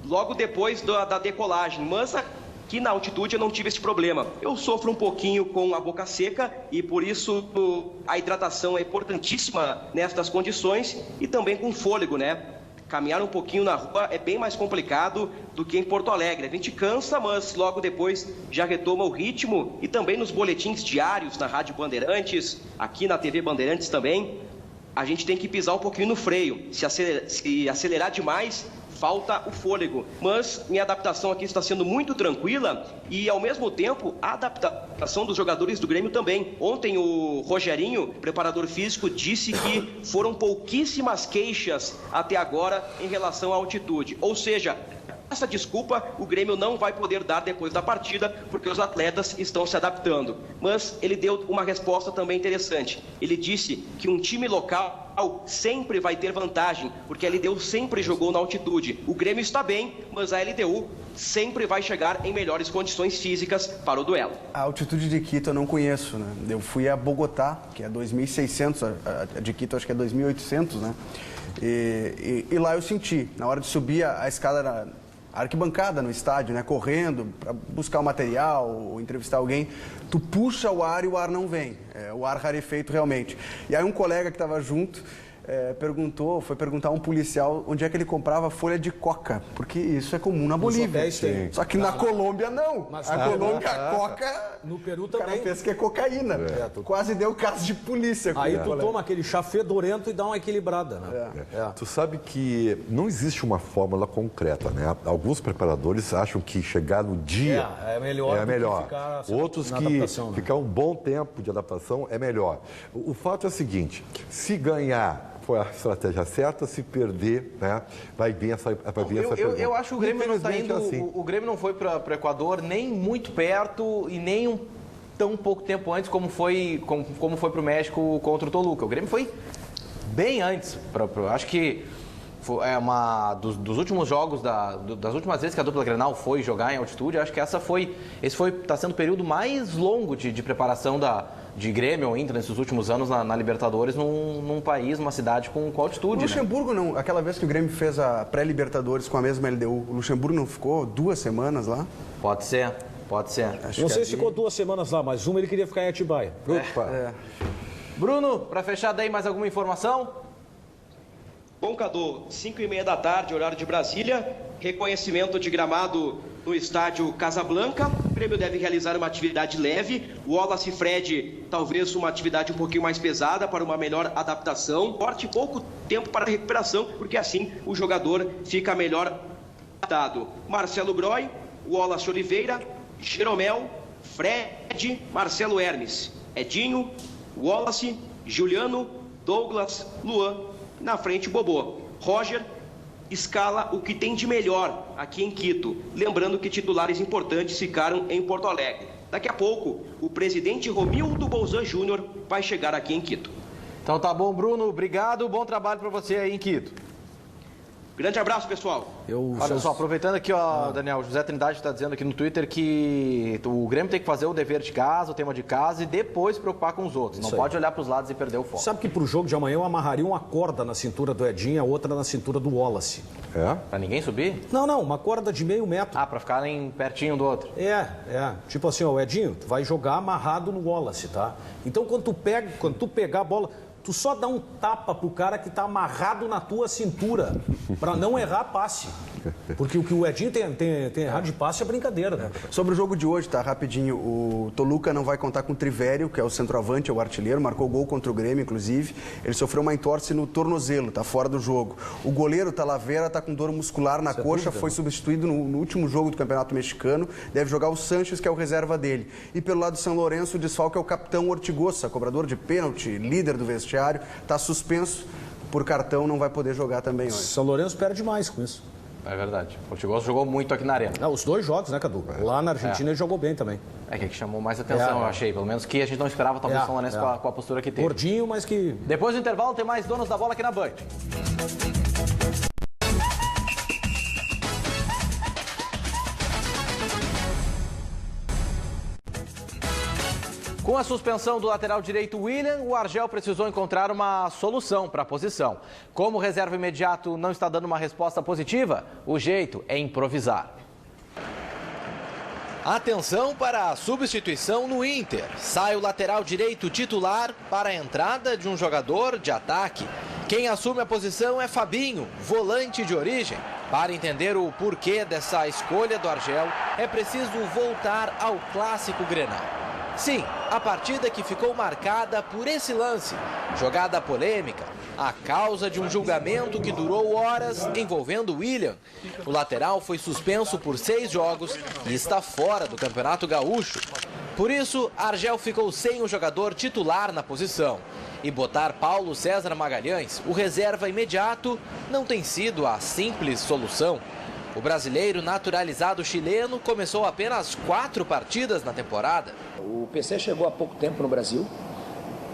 logo depois da decolagem, mas aqui na altitude eu não tive esse problema. Eu sofro um pouquinho com a boca seca e por isso a hidratação é importantíssima nestas condições e também com fôlego, né? Caminhar um pouquinho na rua é bem mais complicado do que em Porto Alegre. A gente cansa, mas logo depois já retoma o ritmo. E também nos boletins diários na Rádio Bandeirantes, aqui na TV Bandeirantes também, a gente tem que pisar um pouquinho no freio. Se acelerar demais, falta o fôlego. Mas minha adaptação aqui está sendo muito tranquila e, ao mesmo tempo, a adaptação dos jogadores do Grêmio também. Ontem o Rogerinho, preparador físico, disse que foram pouquíssimas queixas até agora em relação à altitude. Ou seja, essa desculpa o Grêmio não vai poder dar depois da partida, porque os atletas estão se adaptando. Mas ele deu uma resposta também interessante. Ele disse que um time local sempre vai ter vantagem, porque a LDU sempre jogou na altitude. O Grêmio está bem, mas a LDU sempre vai chegar em melhores condições físicas para o duelo. A altitude de Quito eu não conheço, né? Eu fui a Bogotá, que é 2.600, a de Quito acho que é 2.800, né? E lá eu senti, na hora de subir a escada, a arquibancada no estádio, né? Correndo para buscar o material ou entrevistar alguém, tu puxa o ar e o ar não vem. O ar rarefeito realmente. E aí um colega que estava junto foi perguntar a um policial onde é que ele comprava folha de coca, porque isso é comum na Bolívia. Só que na Colômbia não. Mas a Colômbia, a coca, no Peru também. O cara pensa que é cocaína. Quase deu caso de polícia. Aí tu toma aquele chá fedorento e dá uma equilibrada, né? Tu sabe que não existe uma fórmula concreta, né? Alguns preparadores acham que chegar no dia é melhor. Outros que ficar um bom tempo de adaptação é melhor. O fato é o seguinte, se ganhar foi a estratégia certa, se perder, né, vai vir essa pergunta. Eu acho que o Grêmio não está indo, assim. O Grêmio não foi para o Equador nem muito perto e nem tão pouco tempo antes como foi para o México contra o Toluca. O Grêmio foi bem antes. Acho que é dos últimos jogos, das últimas vezes que a dupla Grenal foi jogar em altitude, acho que está sendo o período mais longo de preparação de Grêmio ou Inter nesses últimos anos na Libertadores num país, numa cidade com altitude. O Luxemburgo, não, aquela vez que o Grêmio fez a pré-Libertadores com a mesma LDU, o Luxemburgo não ficou 2 semanas lá? Pode ser. Não sei se ficou 2 semanas lá, mas ele queria ficar em Atibaia. Bruno, para fechar daí mais alguma informação? Bom, Cadu, 5h30 da tarde, horário de Brasília, reconhecimento de gramado no estádio Casablanca. O Grêmio deve realizar uma atividade leve. O Wallace e Fred, talvez uma atividade um pouquinho mais pesada para uma melhor adaptação. Corte pouco tempo para recuperação, porque assim o jogador fica melhor adaptado. Marcelo Groy, Wallace Oliveira, Jeromel, Fred, Marcelo Hermes, Edinho, Wallace, Juliano, Douglas, Luan. Na frente, Bobô. Roger escala o que tem de melhor aqui em Quito. Lembrando que titulares importantes ficaram em Porto Alegre. Daqui a pouco, o presidente Romildo Bolzan Júnior vai chegar aqui em Quito. Então tá bom, Bruno. Obrigado. Bom trabalho para você aí em Quito. Grande abraço, pessoal. Olha só, aproveitando aqui, ó, Daniel, o José Trindade está dizendo aqui no Twitter que o Grêmio tem que fazer o dever de casa, o tema de casa e depois se preocupar com os outros. Não pode olhar para os lados e perder o foco. Sabe que pro jogo de amanhã eu amarraria uma corda na cintura do Edinho e a outra na cintura do Wallace. É? Pra ninguém subir? Não, uma corda de meio metro. Ah, pra ficarem pertinho do outro. É. Tipo assim, ó, o Edinho, tu vai jogar amarrado no Wallace, tá? Então quando tu pegar a bola, tu só dá um tapa pro cara que tá amarrado na tua cintura, pra não errar passe. Porque o que o Edinho tem errado de passe é brincadeira, né? Sobre o jogo de hoje, tá? Rapidinho, o Toluca não vai contar com o Trivério, que é o centroavante, é o artilheiro, marcou gol contra o Grêmio, inclusive. Ele sofreu uma entorse no tornozelo, tá fora do jogo. O goleiro Talavera tá com dor muscular na coxa, foi substituído no último jogo do Campeonato Mexicano. Deve jogar o Sanches, que é o reserva dele. E pelo lado do São Lourenço, o desfalque é o capitão Ortigosa, cobrador de pênalti, líder do vestiário, tá suspenso por cartão, não vai poder jogar também hoje. São Lourenço perde mais com isso. É verdade. O Portugal jogou muito aqui na Arena. Não, os dois jogos, né, Cadu? Lá na Argentina ele jogou bem também. É que chamou mais atenção, eu achei. Pelo menos que a gente não esperava, talvez, o São Lourenço com a postura que teve. Gordinho, mas que... Depois do intervalo, tem mais Donos da Bola aqui na Band. Com a suspensão do lateral direito William, o Argel precisou encontrar uma solução para a posição. Como o reserva imediato não está dando uma resposta positiva, o jeito é improvisar. Atenção para a substituição no Inter. Sai o lateral direito titular para a entrada de um jogador de ataque. Quem assume a posição é Fabinho, volante de origem. Para entender o porquê dessa escolha do Argel, é preciso voltar ao clássico Grenal. Sim, a partida que ficou marcada por esse lance, jogada polêmica, a causa de um julgamento que durou horas envolvendo William. O lateral foi suspenso por 6 jogos e está fora do Campeonato Gaúcho. Por isso, Argel ficou sem o jogador titular na posição. E botar Paulo César Magalhães, o reserva imediato, não tem sido a simples solução. O brasileiro naturalizado chileno começou apenas 4 partidas na temporada. O PC chegou há pouco tempo no Brasil,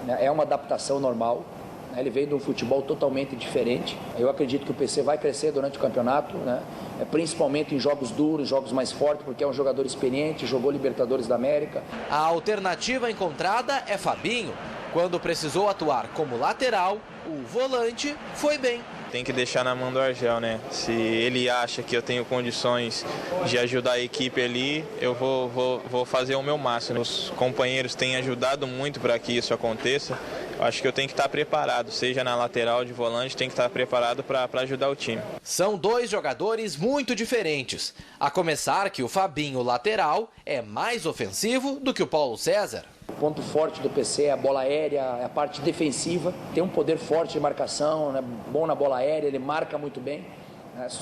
né? É uma adaptação normal, né? Ele veio de um futebol totalmente diferente. Eu acredito que o PC vai crescer durante o campeonato, né? Principalmente em jogos duros, jogos mais fortes, porque é um jogador experiente, jogou Libertadores da América. A alternativa encontrada é Fabinho. Quando precisou atuar como lateral, o volante foi bem. Tem que deixar na mão do Argel, né? Se ele acha que eu tenho condições de ajudar a equipe ali, eu vou fazer o meu máximo. Os companheiros têm ajudado muito para que isso aconteça. Eu acho que eu tenho que estar preparado, seja na lateral de volante, tem que estar preparado para ajudar o time. São 2 jogadores muito diferentes. A começar que o Fabinho, lateral, é mais ofensivo do que o Paulo César. O ponto forte do PC é a bola aérea, é a parte defensiva. Tem um poder forte de marcação, né? Bom na bola aérea, ele marca muito bem.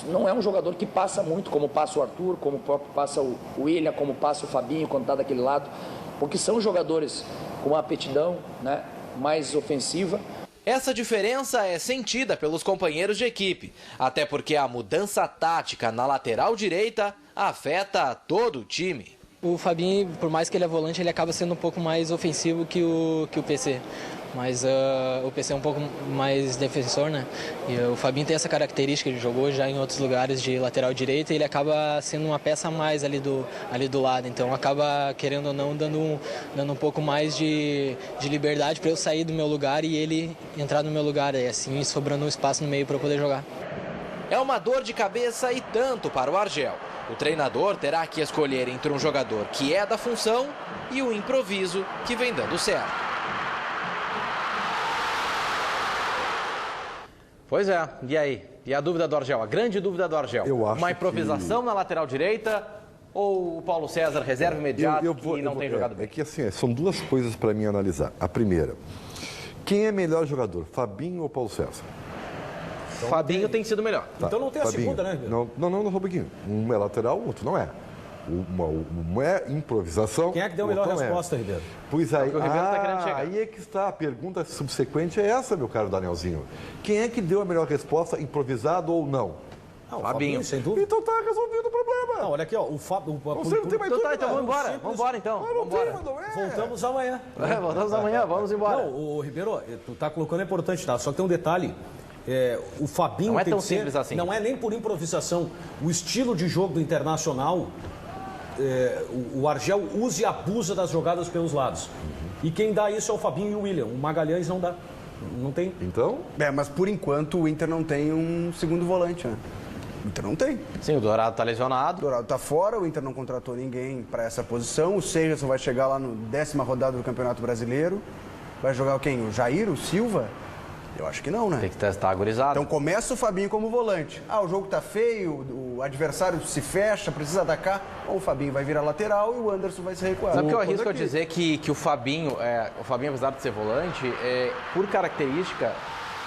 Não é um jogador que passa muito, como passa o Arthur, como passa o William, como passa o Fabinho quando está daquele lado. Porque são jogadores com uma aptidão, né, mais ofensiva. Essa diferença é sentida pelos companheiros de equipe, até porque a mudança tática na lateral direita afeta todo o time. O Fabinho, por mais que ele é volante, ele acaba sendo um pouco mais ofensivo que o PC. Mas o PC é um pouco mais defensor, né? E o Fabinho tem essa característica, ele jogou já em outros lugares de lateral direito e ele acaba sendo uma peça a mais ali do lado. Então acaba, querendo ou não, dando um pouco mais de liberdade para eu sair do meu lugar e ele entrar no meu lugar. E assim sobrando um espaço no meio para eu poder jogar. É uma dor de cabeça e tanto para o Argel. O treinador terá que escolher entre um jogador que é da função e o improviso que vem dando certo. Pois é, e aí? E a dúvida do Argel, a grande dúvida do Argel? Eu acho uma improvisação na lateral direita ou o Paulo César, reserva imediato, que não tem jogado bem? É que assim, são duas coisas para mim analisar. A primeira, quem é melhor jogador, Fabinho ou Paulo César? Então, Fabinho tem sido melhor. Tá. Então não tem Fabinho. A segunda, né? Não, Robinho. Um é lateral, o outro não é. Uma é improvisação. Quem é que deu a melhor resposta, Ribeiro? Pois aí, o Ribeiro tá querendo chegar. Aí é que está. A pergunta subsequente é essa, meu caro Danielzinho. Quem é que deu a melhor resposta, improvisado ou não? Fabinho, sem dúvida. Então tá resolvido o problema. Não, olha aqui, ó. O Fábio. Você não tem mais dúvida. Então vamos embora. Vamos embora, então. Voltamos amanhã. Voltamos amanhã, vamos embora. Não, o Ribeiro, tu tá colocando é importante, tá? Só que tem um detalhe. O Fabinho não é tem tão que ser, simples assim. Não é nem por improvisação. O estilo de jogo do Internacional, o Argel usa e abusa das jogadas pelos lados. E quem dá isso é o Fabinho e o William. O Magalhães não dá. Não tem. Então? Mas por enquanto o Inter não tem um segundo volante, né? O Inter não tem. Sim, o Dourado tá lesionado. O Dourado tá fora, o Inter não contratou ninguém para essa posição. O Segerson vai chegar lá no 10ª rodada do Campeonato Brasileiro. Vai jogar quem? O Jair, o Silva? Eu acho que não, né? Tem que testar a gurizada. Então começa o Fabinho como volante. O jogo tá feio, o adversário se fecha, precisa atacar. Bom, o Fabinho vai virar lateral e o Anderson vai se recuar. Sabe que eu arrisco a dizer que o Fabinho, apesar de ser volante, por característica,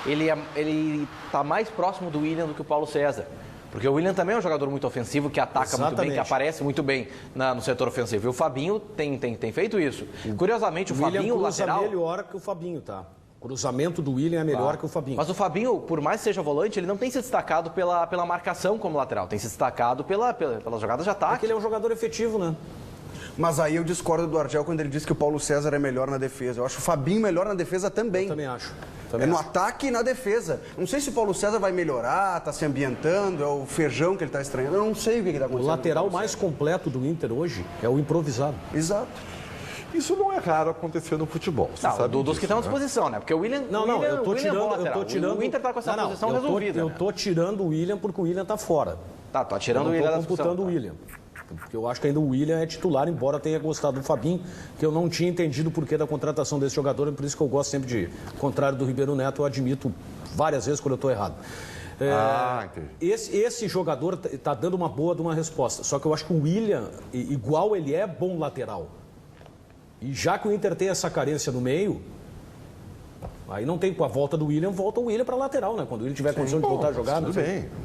ele tá mais próximo do William do que o Paulo César. Porque o William também é um jogador muito ofensivo, que ataca muito bem, que aparece muito bem no setor ofensivo. E o Fabinho tem feito isso. Curiosamente, o Fabinho, lateral... melhor que o Fabinho, tá? O cruzamento do William é melhor que o Fabinho. Mas o Fabinho, por mais que seja volante, ele não tem se destacado pela marcação como lateral. Tem se destacado pelas jogadas de ataque. Porque ele é um jogador efetivo, né? Mas aí eu discordo do Argel quando ele diz que o Paulo César é melhor na defesa. Eu acho o Fabinho melhor na defesa também. Eu também acho. No ataque e na defesa. Não sei se o Paulo César vai melhorar, tá se ambientando, é o Feijão que ele tá estranhando. Eu não sei o que tá acontecendo. O lateral mais completo do Inter hoje é o improvisado. Exato. Isso não é raro acontecer no futebol. Dos que estão à disposição, né? Porque o William. Eu tô tirando. O Inter tá com essa posição resolvida. Eu tô tirando o William porque o William tá fora. Tá tirando o William da discussão. Eu tô computando o William. Porque eu acho que ainda o William é titular, embora tenha gostado do Fabinho, que eu não tinha entendido o porquê da contratação desse jogador, por isso que eu gosto sempre de, ao contrário do Ribeiro Neto, eu admito várias vezes quando eu estou errado. Entendi. Esse jogador está dando uma boa de uma resposta, só que eu acho que o William, igual ele é bom lateral, e já que o Inter tem essa carência no meio, aí não tem, com a volta do William, volta o William para lateral, né? Quando ele tiver condição de voltar a jogar.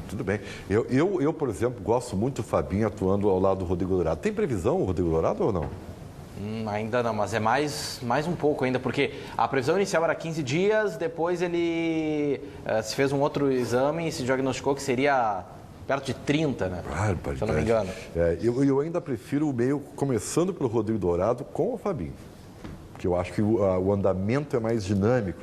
Tudo bem. Eu, por exemplo, gosto muito do Fabinho atuando ao lado do Rodrigo Dourado. Tem previsão o Rodrigo Dourado ou não? Ainda não, mas é mais um pouco ainda, porque a previsão inicial era 15 dias, depois ele se fez um outro exame e se diagnosticou que seria perto de 30, né? Se eu não me engano. Eu ainda prefiro o meio, começando pelo Rodrigo Dourado com o Fabinho. Porque eu acho que o andamento é mais dinâmico,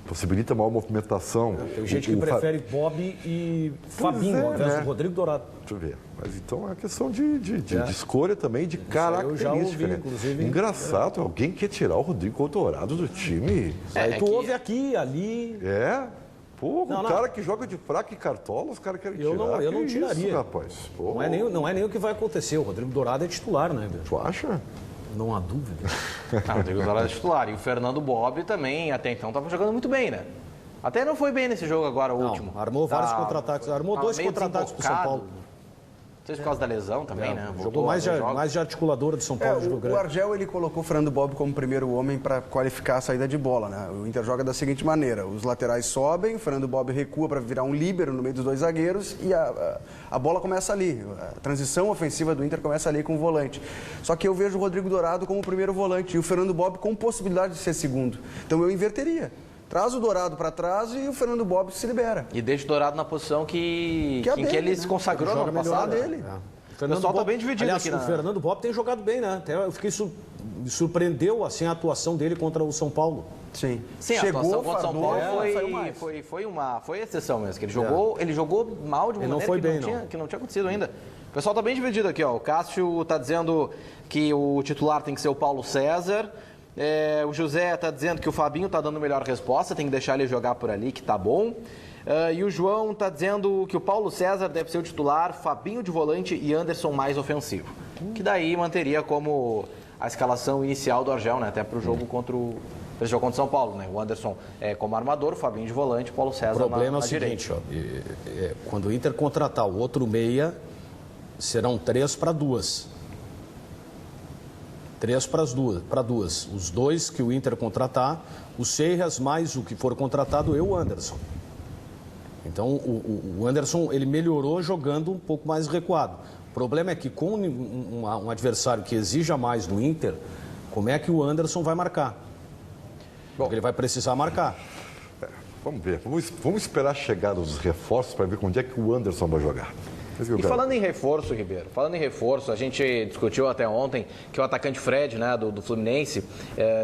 possibilita maior movimentação. Tem gente que prefere Bob e Fabinho, ao invés do Rodrigo Dourado. Deixa eu ver. Mas então é uma questão de escolha também, de característica. Eu já ouvi, inclusive. Engraçado, alguém quer tirar o Rodrigo Dourado do time. Aí tu ouve aqui, ali. O cara que joga de fraco e cartola, os caras querem tirar. Eu não tiraria. Isso, rapaz? Não é nem o que vai acontecer. O Rodrigo Dourado é titular, né? Tu acha? Não há dúvida. O Rodrigo Dourado é titular. E o Fernando Bob também, até então, estava jogando muito bem, né? Até não foi bem nesse jogo agora, o último. Armou vários contra-ataques. Armou 2 contra-ataques pro São Paulo. Não sei se por causa da lesão também, né? Jogou mais de articuladora de São Paulo. O Argel, ele colocou o Fernando Bob como primeiro homem para qualificar a saída de bola, né? O Inter joga da seguinte maneira: os laterais sobem, o Fernando Bob recua para virar um líbero no meio dos dois zagueiros e a bola começa ali. A transição ofensiva do Inter começa ali com o volante. Só que eu vejo o Rodrigo Dourado como primeiro volante e o Fernando Bob com possibilidade de ser segundo. Então eu inverteria. Traz o Dourado para trás e o Fernando Bob se libera. E deixa o Dourado na posição que ele se consagrou no ano passado. O pessoal está bem dividido. Aliás, aqui. O Fernando Bob tem jogado bem, né? Até eu fiquei me surpreendeu assim, a atuação dele contra o São Paulo. Sim, a atuação contra o São Paulo foi exceção mesmo. Que ele jogou mal de uma maneira que não tinha acontecido ainda. O pessoal está bem dividido aqui, ó. O Cássio está dizendo que o titular tem que ser o Paulo César. O José está dizendo que o Fabinho está dando melhor resposta, tem que deixar ele jogar por ali, que tá bom. E o João está dizendo que o Paulo César deve ser o titular, Fabinho de volante e Anderson mais ofensivo. Que daí manteria como a escalação inicial do Argel, né? Até para o jogo contra o Esse jogo contra o São Paulo, né? O Anderson como armador, o Fabinho de volante, o Paulo César na direita. O problema é o seguinte, ó, quando o Inter contratar o outro meia, serão 3 para 2. 3 para 2. Os 2 que o Inter contratar, o Seiras mais o que for contratado, eu, o Anderson. Então, o Anderson, ele melhorou jogando um pouco mais recuado. O problema é que com um adversário que exija mais do Inter, como é que o Anderson vai marcar? Porque ele vai precisar marcar. Vamos ver. Vamos esperar a chegada dos reforços para ver onde é que o Anderson vai jogar. E falando em reforço, Ribeiro, a gente discutiu até ontem que o atacante Fred, né, do Fluminense,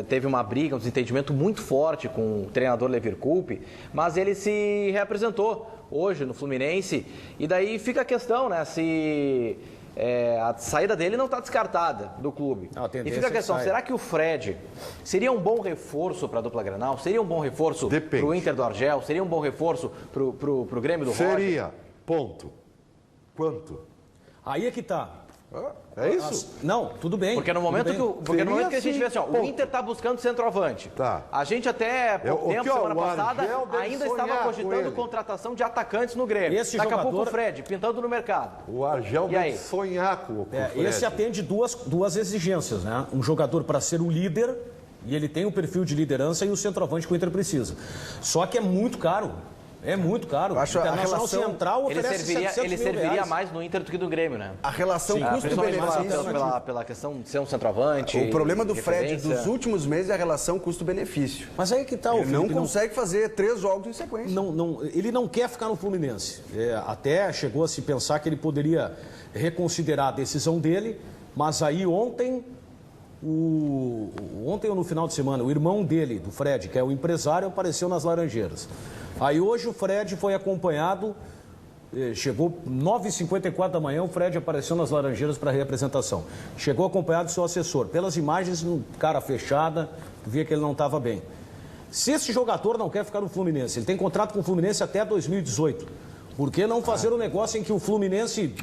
teve uma briga, um desentendimento muito forte com o treinador Levir Coupe, mas ele se reapresentou hoje no Fluminense e daí fica a questão, né, se a saída dele não está descartada do clube. E fica a questão, será que o Fred seria um bom reforço para a dupla Grenal? Seria um bom reforço para o Inter do Argel? Seria um bom reforço para o Grêmio do Roger? Seria, ponto. Quanto? Aí é que tá. É isso? Não, tudo bem. Porque no momento, que a gente vê assim, ó, o Inter está buscando centroavante. Tá. A gente até pouco tempo, semana passada, ainda estava cogitando contratação de atacantes no Grêmio. Daqui a pouco o Fred, pintando no mercado. O Argel deve sonhar com o Fred. Esse atende duas exigências, né? Um jogador para ser o líder, e ele tem o perfil de liderança, e o centroavante que o Inter precisa. Só que é muito caro. É muito caro. Acho a relação Central oferece ele serviria mais no Inter do que no Grêmio, né? A relação custo-benefício. Pela questão de ser um centroavante. O problema do Fred dos últimos meses é a relação custo-benefício. Mas aí que tá, ele não consegue fazer 3 jogos em sequência. Ele não quer ficar no Fluminense. Até chegou a se pensar que ele poderia reconsiderar a decisão dele, mas aí ontem ou no final de semana, o irmão dele, do Fred, que é o empresário, apareceu nas Laranjeiras. Aí hoje o Fred foi acompanhado, chegou 9h54 da manhã, o Fred apareceu nas Laranjeiras para a reapresentação. Chegou acompanhado do seu assessor. Pelas imagens, cara fechada, via que ele não estava bem. Se esse jogador não quer ficar no Fluminense, ele tem contrato com o Fluminense até 2018, por que não fazer um negócio em que o Fluminense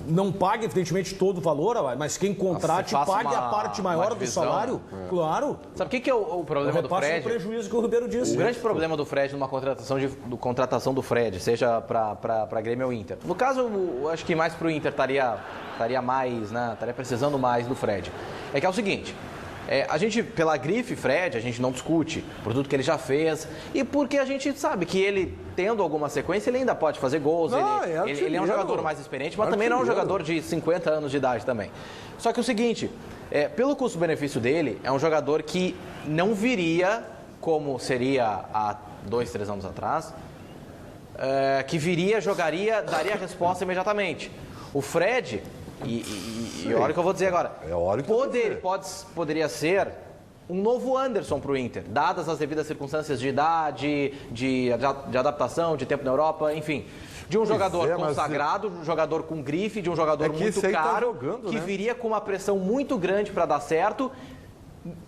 não pague, evidentemente, todo o valor, mas quem contrate pague a parte maior do salário? Claro. Sabe o que é o problema do Fred? O prejuízo que o Ribeiro disse. O grande problema do Fred numa contratação do Fred, seja para Grêmio ou Inter. No caso, eu acho que mais para o Inter estaria mais, né? Estaria precisando mais do Fred. É que é o seguinte. A gente, pela grife Fred, a gente não discute por tudo que ele já fez e porque a gente sabe que ele, tendo alguma sequência, ele ainda pode fazer gols, ele é um jogador mais experiente, mas também não é um jogador de 50 anos de idade também. Só que o seguinte, pelo custo-benefício dele, é um jogador que não viria como seria há 2, 3 anos atrás, que viria, jogaria, daria a resposta imediatamente. O Fred... E olha o que eu vou dizer agora. Poderia ser um novo Anderson para o Inter, dadas as devidas circunstâncias de idade, de adaptação, de tempo na Europa, enfim. De um jogador consagrado, um jogador com grife, de um jogador muito caro, que viria com uma pressão muito grande para dar certo,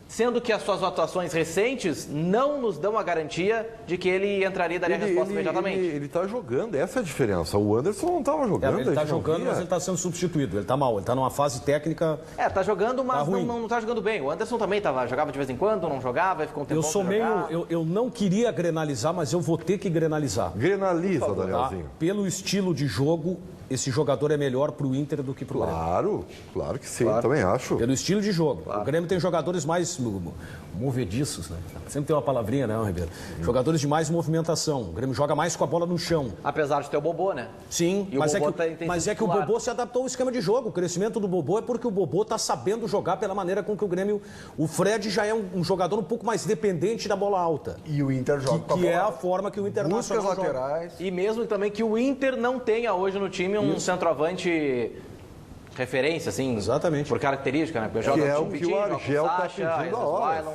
sendo que as suas atuações recentes não nos dão a garantia de que ele entraria e daria a resposta imediatamente. Ele está jogando, essa é a diferença. O Anderson não estava jogando. Ele está jogando, mas ele está sendo substituído. Ele está mal, ele está numa fase técnica. Está jogando, mas não está jogando bem. O Anderson também jogava de vez em quando, não jogava, ficou um tempo. Eu não queria grenalizar, mas eu vou ter que grenalizar. Grenaliza, Danielzinho. Pelo estilo de jogo, esse jogador é melhor para o Inter do que para o Grêmio. Claro que sim, também acho. Pelo estilo de jogo. Claro. O Grêmio tem jogadores mais movediços, né? Sempre tem uma palavrinha, né, Ribeiro? Jogadores de mais movimentação. O Grêmio joga mais com a bola no chão. Apesar de ter o Bobô, né? Sim, mas é que o Bobô se adaptou ao esquema de jogo. O crescimento do Bobô é porque o Bobô está sabendo jogar pela maneira com que o Grêmio... O Fred já é um jogador um pouco mais dependente da bola alta. E o Inter joga que é a forma que o Internacional busca as laterais. E mesmo também que o Inter não tenha hoje no time um centroavante... referência, assim, exatamente, por característica, né? Porque é o que o Argel está pedindo há horas.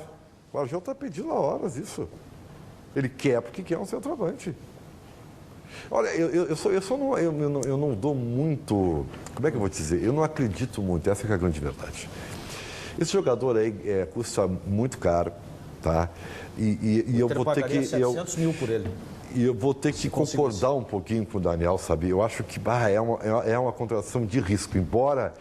O Argel está pedindo há horas isso. Ele quer porque quer um centroavante. Olha, eu não dou muito... Como é que eu vou te dizer? Eu não acredito muito, essa é a grande verdade. Esse jogador aí custa muito caro, tá? E eu vou ter que... 700 mil por ele. E eu vou ter que concordar um pouquinho com o Daniel, sabe? Eu acho que é uma contratação de risco, embora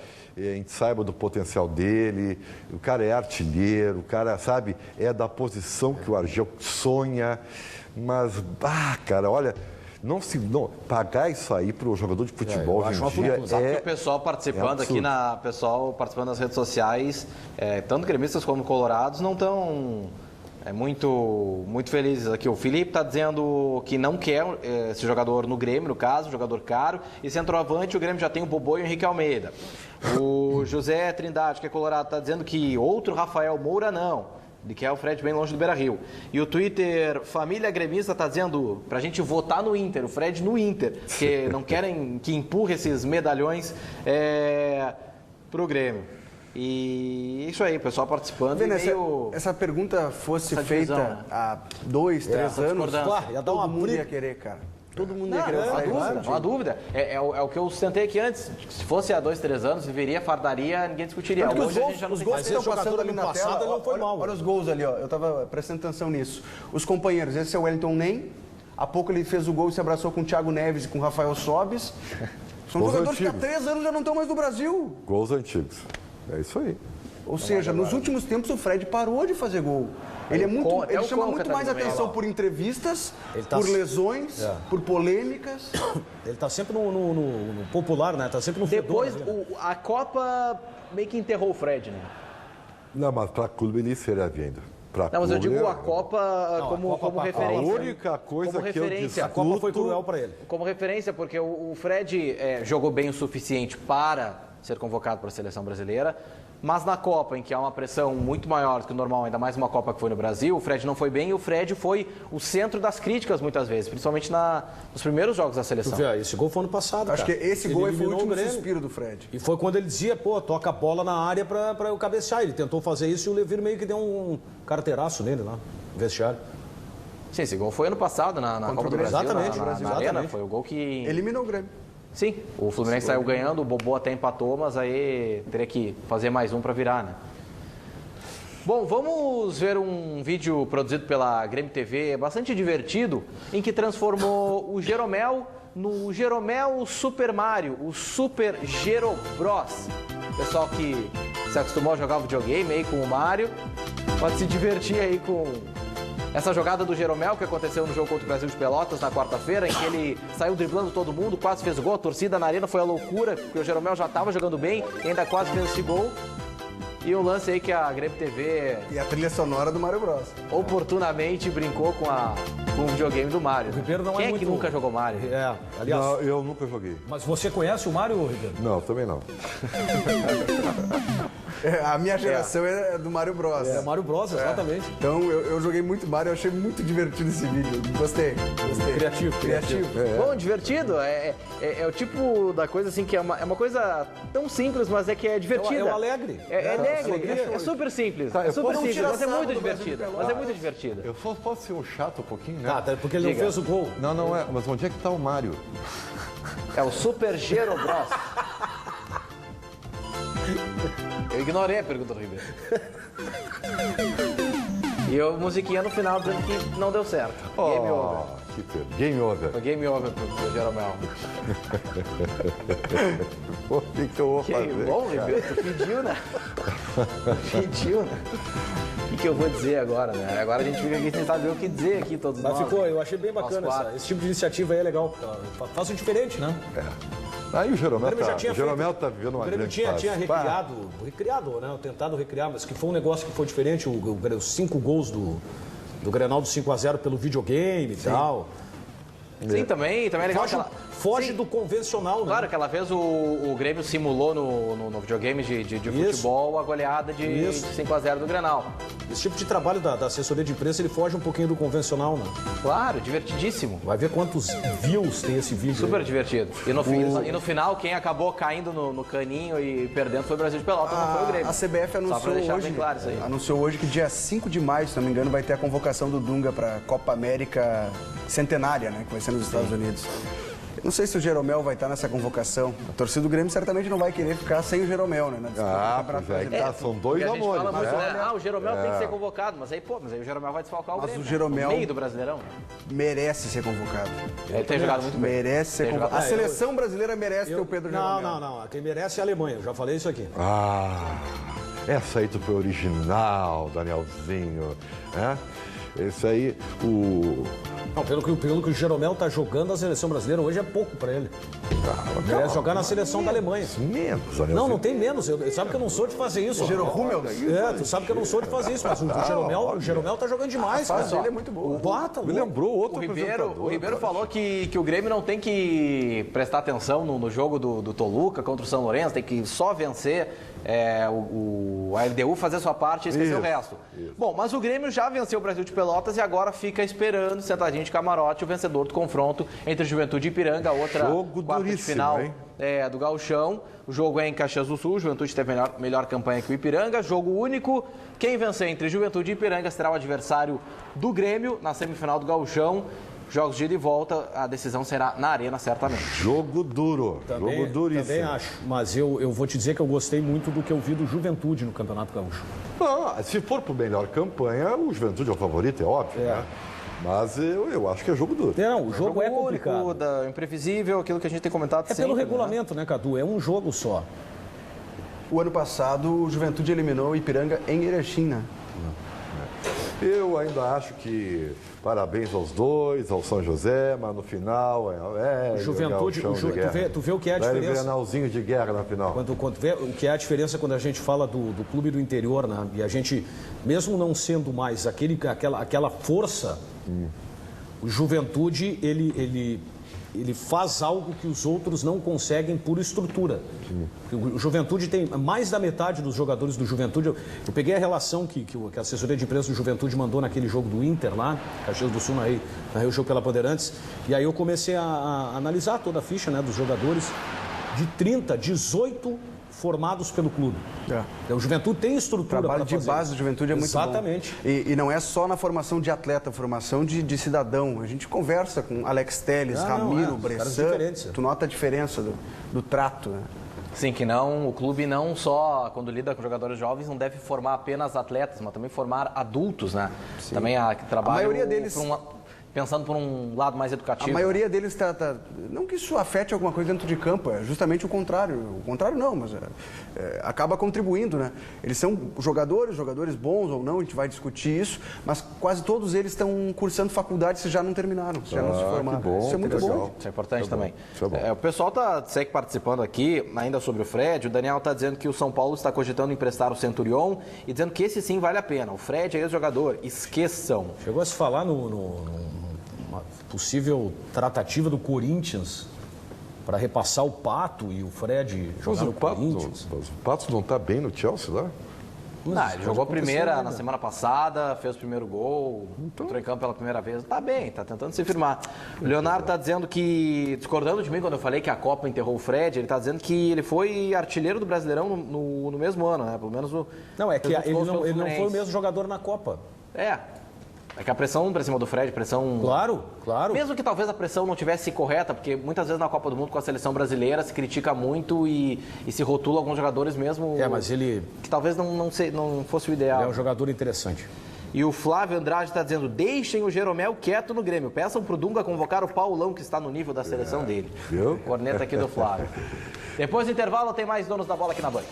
a gente saiba do potencial dele. O cara é artilheiro, o cara, sabe, é da posição que o Argel sonha. Mas, cara, olha, não pagar isso aí para o jogador de futebol hoje em dia Sabe que o pessoal participando aqui, pessoal participando nas redes sociais, tanto gremistas como colorados, não estão muito felizes aqui. O Felipe está dizendo que não quer esse jogador no Grêmio, no caso, jogador caro. E centroavante, o Grêmio já tem o Bobô e o Henrique Almeida. O José Trindade, que é colorado, está dizendo que outro Rafael Moura não. Ele quer o Fred bem longe do Beira-Rio. E o Twitter Família Gremista está dizendo pra gente votar no Inter, o Fred no Inter, porque não querem que empurre esses medalhões pro Grêmio. E isso aí, o pessoal participando. Essa pergunta fosse feita há 2, 3 anos, todo mundo ia querer, cara. Todo mundo ia querer o Fred. Não há dúvida. É o que eu sustentei aqui antes. Se fosse há 2, 3 anos, viveria, fardaria, ninguém discutiria. Hoje os gols que estão passando ali na tela, não foi mal. Olha os gols ali, ó. Eu estava prestando atenção nisso. Os companheiros, esse é o Wellington Nem. Há pouco ele fez o gol e se abraçou com o Thiago Neves e com o Rafael Sobis. São jogadores que há 3 anos já não estão mais no Brasil. Gols antigos. É isso aí. Ou seja, nos últimos tempos o Fred parou de fazer gol. Ele chama muito mais atenção por entrevistas, por lesões, por polêmicas. Ele está sempre no popular, né? Está sempre no fedor. Depois, a Copa meio que enterrou o Fred, né? Não, mas para clube ele seria vindo. Não, mas eu digo a Copa como referência. A única coisa que eu discuto... A Copa foi cruel para ele. Como referência, porque o Fred jogou bem o suficiente para ser convocado para a seleção brasileira. Mas na Copa, em que há uma pressão muito maior do que o normal, ainda mais uma Copa que foi no Brasil, o Fred não foi bem e o Fred foi o centro das críticas muitas vezes, principalmente nos primeiros jogos da seleção. Esse gol foi ano passado, Acho que esse gol foi o último suspiro do Fred. E foi quando ele dizia, toca a bola na área para eu cabecear. Ele tentou fazer isso e o Levir meio que deu um carteiraço nele lá, no vestiário. Sim, esse gol foi ano passado na Copa do Brasil, exatamente, na Arena. Foi o gol que... eliminou o Grêmio. Sim, o Fluminense saiu ganhando, o Bobô até empatou, mas aí teria que fazer mais um para virar, né? Bom, vamos ver um vídeo produzido pela Grêmio TV, bastante divertido, em que transformou o Jeromel no Jeromel Super Mario, o Super Gerobros. O pessoal que se acostumou a jogar videogame aí com o Mario, pode se divertir aí com... essa jogada do Jeromel, que aconteceu no jogo contra o Brasil de Pelotas na quarta-feira, em que ele saiu driblando todo mundo, quase fez o gol, a torcida na arena foi a loucura, porque o Jeromel já estava jogando bem e ainda quase fez esse gol. E um lance aí que a Grêmio TV... e a trilha sonora do Mario Bros. Oportunamente brincou com o videogame do Mario. O Ribeiro não Quem é muito... que nunca jogou Mario? Aliás... Não, eu nunca joguei. Mas você conhece o Mario, Ribeiro? Não, também não. A minha geração é do Mario Bros. É, Mario Bros, exatamente. Então eu joguei muito Mario, eu achei muito divertido esse vídeo. Gostei. Criativo. Bom, divertido. É o tipo da coisa assim que é uma coisa tão simples, mas que é divertida. É o alegre. É alegre. É super simples. É super simples, mas é muito divertido. Eu posso ser um chato um pouquinho, né? Até porque ele não fez o gol. Não é. Mas onde é que tá o Mário? É o Super Gerobros. Eu ignorei a pergunta do Ribeiro. E a musiquinha no final dizendo que não deu certo. Game over. Game over. Foi game over pro Jeromel. O que eu vou fazer? Bom, Ribeiro, tu pediu, né? O que eu vou dizer agora, né? Agora a gente fica aqui sem saber o que dizer aqui, todos nós. Mas ficou, eu achei bem bacana esse tipo de iniciativa aí, é legal. Faça diferente, né? Aí o Jeromel tá vivendo uma grande fase. Tinha recriado, né? Tentado recriar, mas que foi um negócio que foi diferente, os 5 gols do Grenal do 5-0 pelo videogame e tal. Sim, também é legal. Foge do convencional, né? Claro, aquela vez o Grêmio simulou no videogame de futebol a goleada de 5-0 do Grenal. Esse tipo de trabalho da assessoria de imprensa, ele foge um pouquinho do convencional, né? Claro, divertidíssimo. Vai ver quantos views tem esse vídeo. Super divertido. E no final, quem acabou caindo no caninho e perdendo foi o Brasil de Pelotas, não foi o Grêmio. A CBF anunciou hoje que dia 5 de maio, se não me engano, vai ter a convocação do Dunga para a Copa América Centenária, né? Que vai ser nos Estados Unidos. Não sei se o Jeromel vai estar nessa convocação. A torcida do Grêmio certamente não vai querer ficar sem o Jeromel, né? Na são dois amores. Fala muito, né? O Jeromel tem que ser convocado, mas aí o Jeromel vai desfalcar o Grêmio. Mas o Jeromel no meio do Brasileirão. Merece ser convocado. Ele tem jogado muito bem. Merece ser convocado. A seleção brasileira merece ter o Pedro Jeromel. Não. Quem merece é a Alemanha. Eu já falei isso aqui. Essa aí tu foi original, Danielzinho. Esse aí, Não, pelo que o Jeromel tá jogando, a seleção brasileira hoje é pouco para ele. Merece jogar na seleção da Alemanha. Menos, não tem menos. Sabe que eu não sou de fazer isso. Jeromel? Tu sabe que eu não sou de fazer isso, mas o Jeromel tá jogando demais, cara. Ele é muito bom. Me lembrou outro O Ribeiro falou que o Grêmio não tem que prestar atenção no jogo do Toluca contra o São Lourenço, tem que só vencer a LDU, fazer sua parte e esquecer o resto. Bom, mas o Grêmio já venceu o Brasil de Pelotas e agora fica esperando, sentadinho de camarote, o vencedor do confronto entre Juventude e Ipiranga, outra quarta de final do Gauchão. O jogo é em Caxias do Sul, Juventude teve melhor campanha que o Ipiranga, jogo único. Quem vencer entre Juventude e Ipiranga será o adversário do Grêmio na semifinal do Gauchão. Jogos de ida e volta, a decisão será na Arena, certamente. Jogo duro, jogo duríssimo. Também acho, mas eu vou te dizer que eu gostei muito do que eu vi do Juventude no Campeonato Gaúcho. Se for por melhor campanha, o Juventude é o favorito, é óbvio, né? Mas eu acho que é jogo duro. O jogo é complicado. Imprevisível, aquilo que a gente tem comentado sempre. Pelo regulamento, né, Cadu? É um jogo só. O ano passado, o Juventude eliminou o Ipiranga em Erechim, né? Eu ainda acho que parabéns aos dois, ao São José, mas no final Juventude, tu vê o que é a diferença. Grenalzinho de guerra na final. Quando vê o que é a diferença quando a gente fala do clube do interior, né? E a gente, mesmo não sendo mais aquela força, o Juventude, ele faz algo que os outros não conseguem por estrutura. O Juventude tem mais da metade dos jogadores do Juventude. Eu peguei a relação que a assessoria de imprensa do Juventude mandou naquele jogo do Inter lá, Caxias do Sul, narrei o jogo pela Bandeirantes, e aí eu comecei a analisar toda a ficha, né, dos jogadores. De 30, 18 formados pelo clube. O Juventude tem estrutura para fazer. O trabalho de base do Juventude é muito bom. Exatamente. E não é só na formação de atleta, formação de cidadão. A gente conversa com Alex Telles, Ramiro, Bressan. Tu nota a diferença do trato, né? Sim, que não, o clube não só, quando lida com jogadores jovens, não deve formar apenas atletas, mas também formar adultos, né? Sim. Também trabalho... A maioria deles... Pensando por um lado mais educativo. A maioria deles não que isso afete alguma coisa dentro de campo, é justamente o contrário. O contrário não, mas acaba contribuindo, né? Eles são jogadores bons ou não, a gente vai discutir isso, mas quase todos eles estão cursando faculdade se já não terminaram, se já não se formaram. Que bom, isso é muito bom. Isso é importante também. Isso é bom. O pessoal segue participando aqui, ainda sobre o Fred. O Daniel está dizendo que o São Paulo está cogitando emprestar o Centurion e dizendo que esse sim vale a pena. O Fred é ex-jogador, esqueçam. Chegou a se falar uma possível tratativa do Corinthians para repassar o Pato e o Fred jogar no Corinthians. Mas o Pato não está bem no Chelsea lá? Ele jogou a primeira na semana passada, fez o primeiro gol, entrou em campo pela primeira vez. Tá bem, tá tentando se firmar. O Leonardo tá dizendo que, discordando de mim quando eu falei que a Copa enterrou o Fred, ele tá dizendo que ele foi artilheiro do Brasileirão no mesmo ano, né? Pelo menos Não, é que ele não foi o mesmo jogador na Copa. É que a pressão pra cima do Fred, pressão... Claro. Mesmo que talvez a pressão não tivesse correta, porque muitas vezes na Copa do Mundo com a seleção brasileira se critica muito e se rotula alguns jogadores mesmo... mas ele... Que talvez não fosse o ideal. Ele é um jogador interessante. E o Flávio Andrade está dizendo, deixem o Jeromel quieto no Grêmio. Peçam pro Dunga convocar o Paulão, que está no nível da seleção dele. Viu? Corneta aqui do Flávio. Depois do intervalo tem mais donos da bola aqui na Band.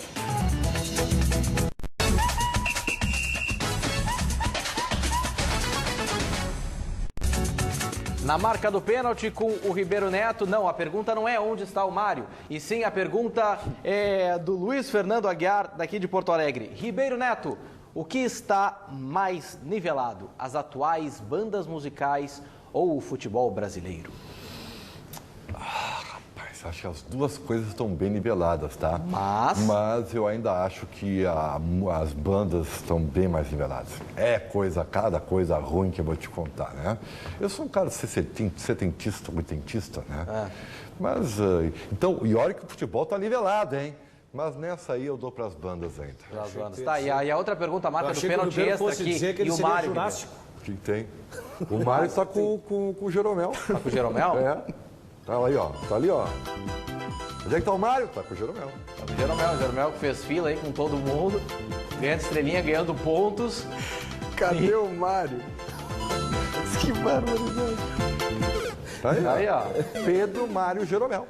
Na marca do pênalti com o Ribeiro Neto, não, a pergunta não é onde está o Mário, e sim a pergunta é do Luiz Fernando Aguiar, daqui de Porto Alegre. Ribeiro Neto, o que está mais nivelado, as atuais bandas musicais ou o futebol brasileiro? Acho que as duas coisas estão bem niveladas, tá? Mas eu ainda acho que as bandas estão bem mais niveladas. Cada coisa ruim que eu vou te contar, né? Eu sou um cara setentista, oitentista, né? Mas, então, e olha que o futebol está nivelado, hein? Mas nessa aí eu dou para as bandas ainda. As bandas. Tá, e a outra pergunta, a marca do pênalti extra aqui, e o Mário? Que tem? O Mário está com o Jeromel. Tá com o Jeromel? Tá aí, ó. Tá ali, ó. Onde é que tá o Mário? Tá com o Jeromel. Tá com o Jeromel que fez fila aí com todo mundo. Ganhando estrelinha, ganhando pontos. Cadê o Mário? Que barbaridade. Tá aí, ó. Pedro, Mário, Jeromel.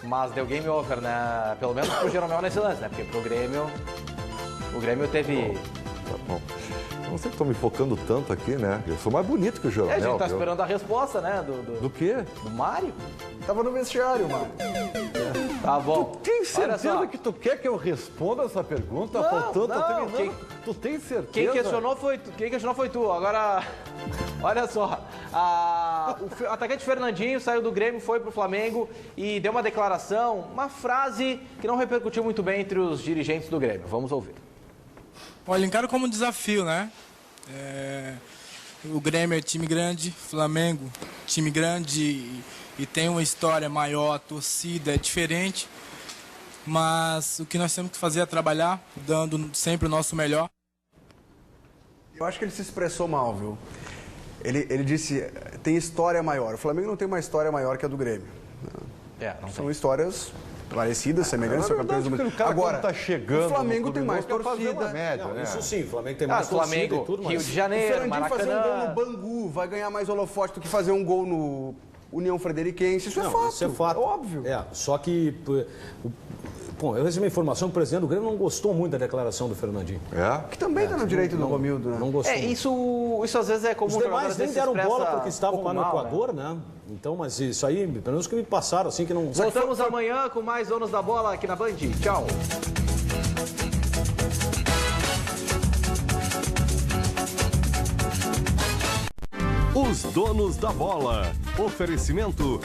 Mas deu game over, né? Pelo menos pro Jeromel nesse lance, né? Porque pro Grêmio... O Grêmio teve... Tá bom. Eu não sei que estou me focando tanto aqui, né? Eu sou mais bonito que o Jeromel. A gente tá esperando a resposta, né? Do quê? Do Mário. Tava no vestiário, Mário. Tá bom. Tu tem certeza que tu quer que eu responda essa pergunta? Não, faltando, não. tá terminando. Tu tem certeza? Quem questionou foi tu. Agora, olha só. O atacante Fernandinho saiu do Grêmio, foi pro Flamengo e deu uma declaração, uma frase que não repercutiu muito bem entre os dirigentes do Grêmio. Vamos ouvir. Olha, encaro como um desafio, né? O Grêmio é time grande, Flamengo time grande e tem uma história maior, a torcida é diferente, mas o que nós temos que fazer é trabalhar, dando sempre o nosso melhor. Eu acho que ele se expressou mal, viu? Ele disse, tem história maior. O Flamengo não tem uma história maior que a do Grêmio. Não são histórias parecidas, semelhantes, são campeões do mundo. Agora, tá chegando o Flamengo tem mais torcida. Média, né? Isso sim, o Flamengo tem mais torcida Flamengo, e tudo, mas... Rio de Janeiro, o Fernandinho fazer um gol no Bangu vai ganhar mais holofote do que fazer um gol no União Frederiquense. Isso é fato. Isso é fato. Óbvio. Só que... Bom, eu recebi uma informação que o presidente do Grêmio não gostou muito da declaração do Fernandinho. Que também está no direito do Romildo, né? Não gostou. Isso às vezes é comum. Os demais nem deram bola porque estavam lá no Equador, né? Então, mas isso aí, pelo menos que me passaram, assim, que não... Voltamos amanhã com mais Donos da Bola aqui na Band. Tchau. Os Donos da Bola. Oferecimento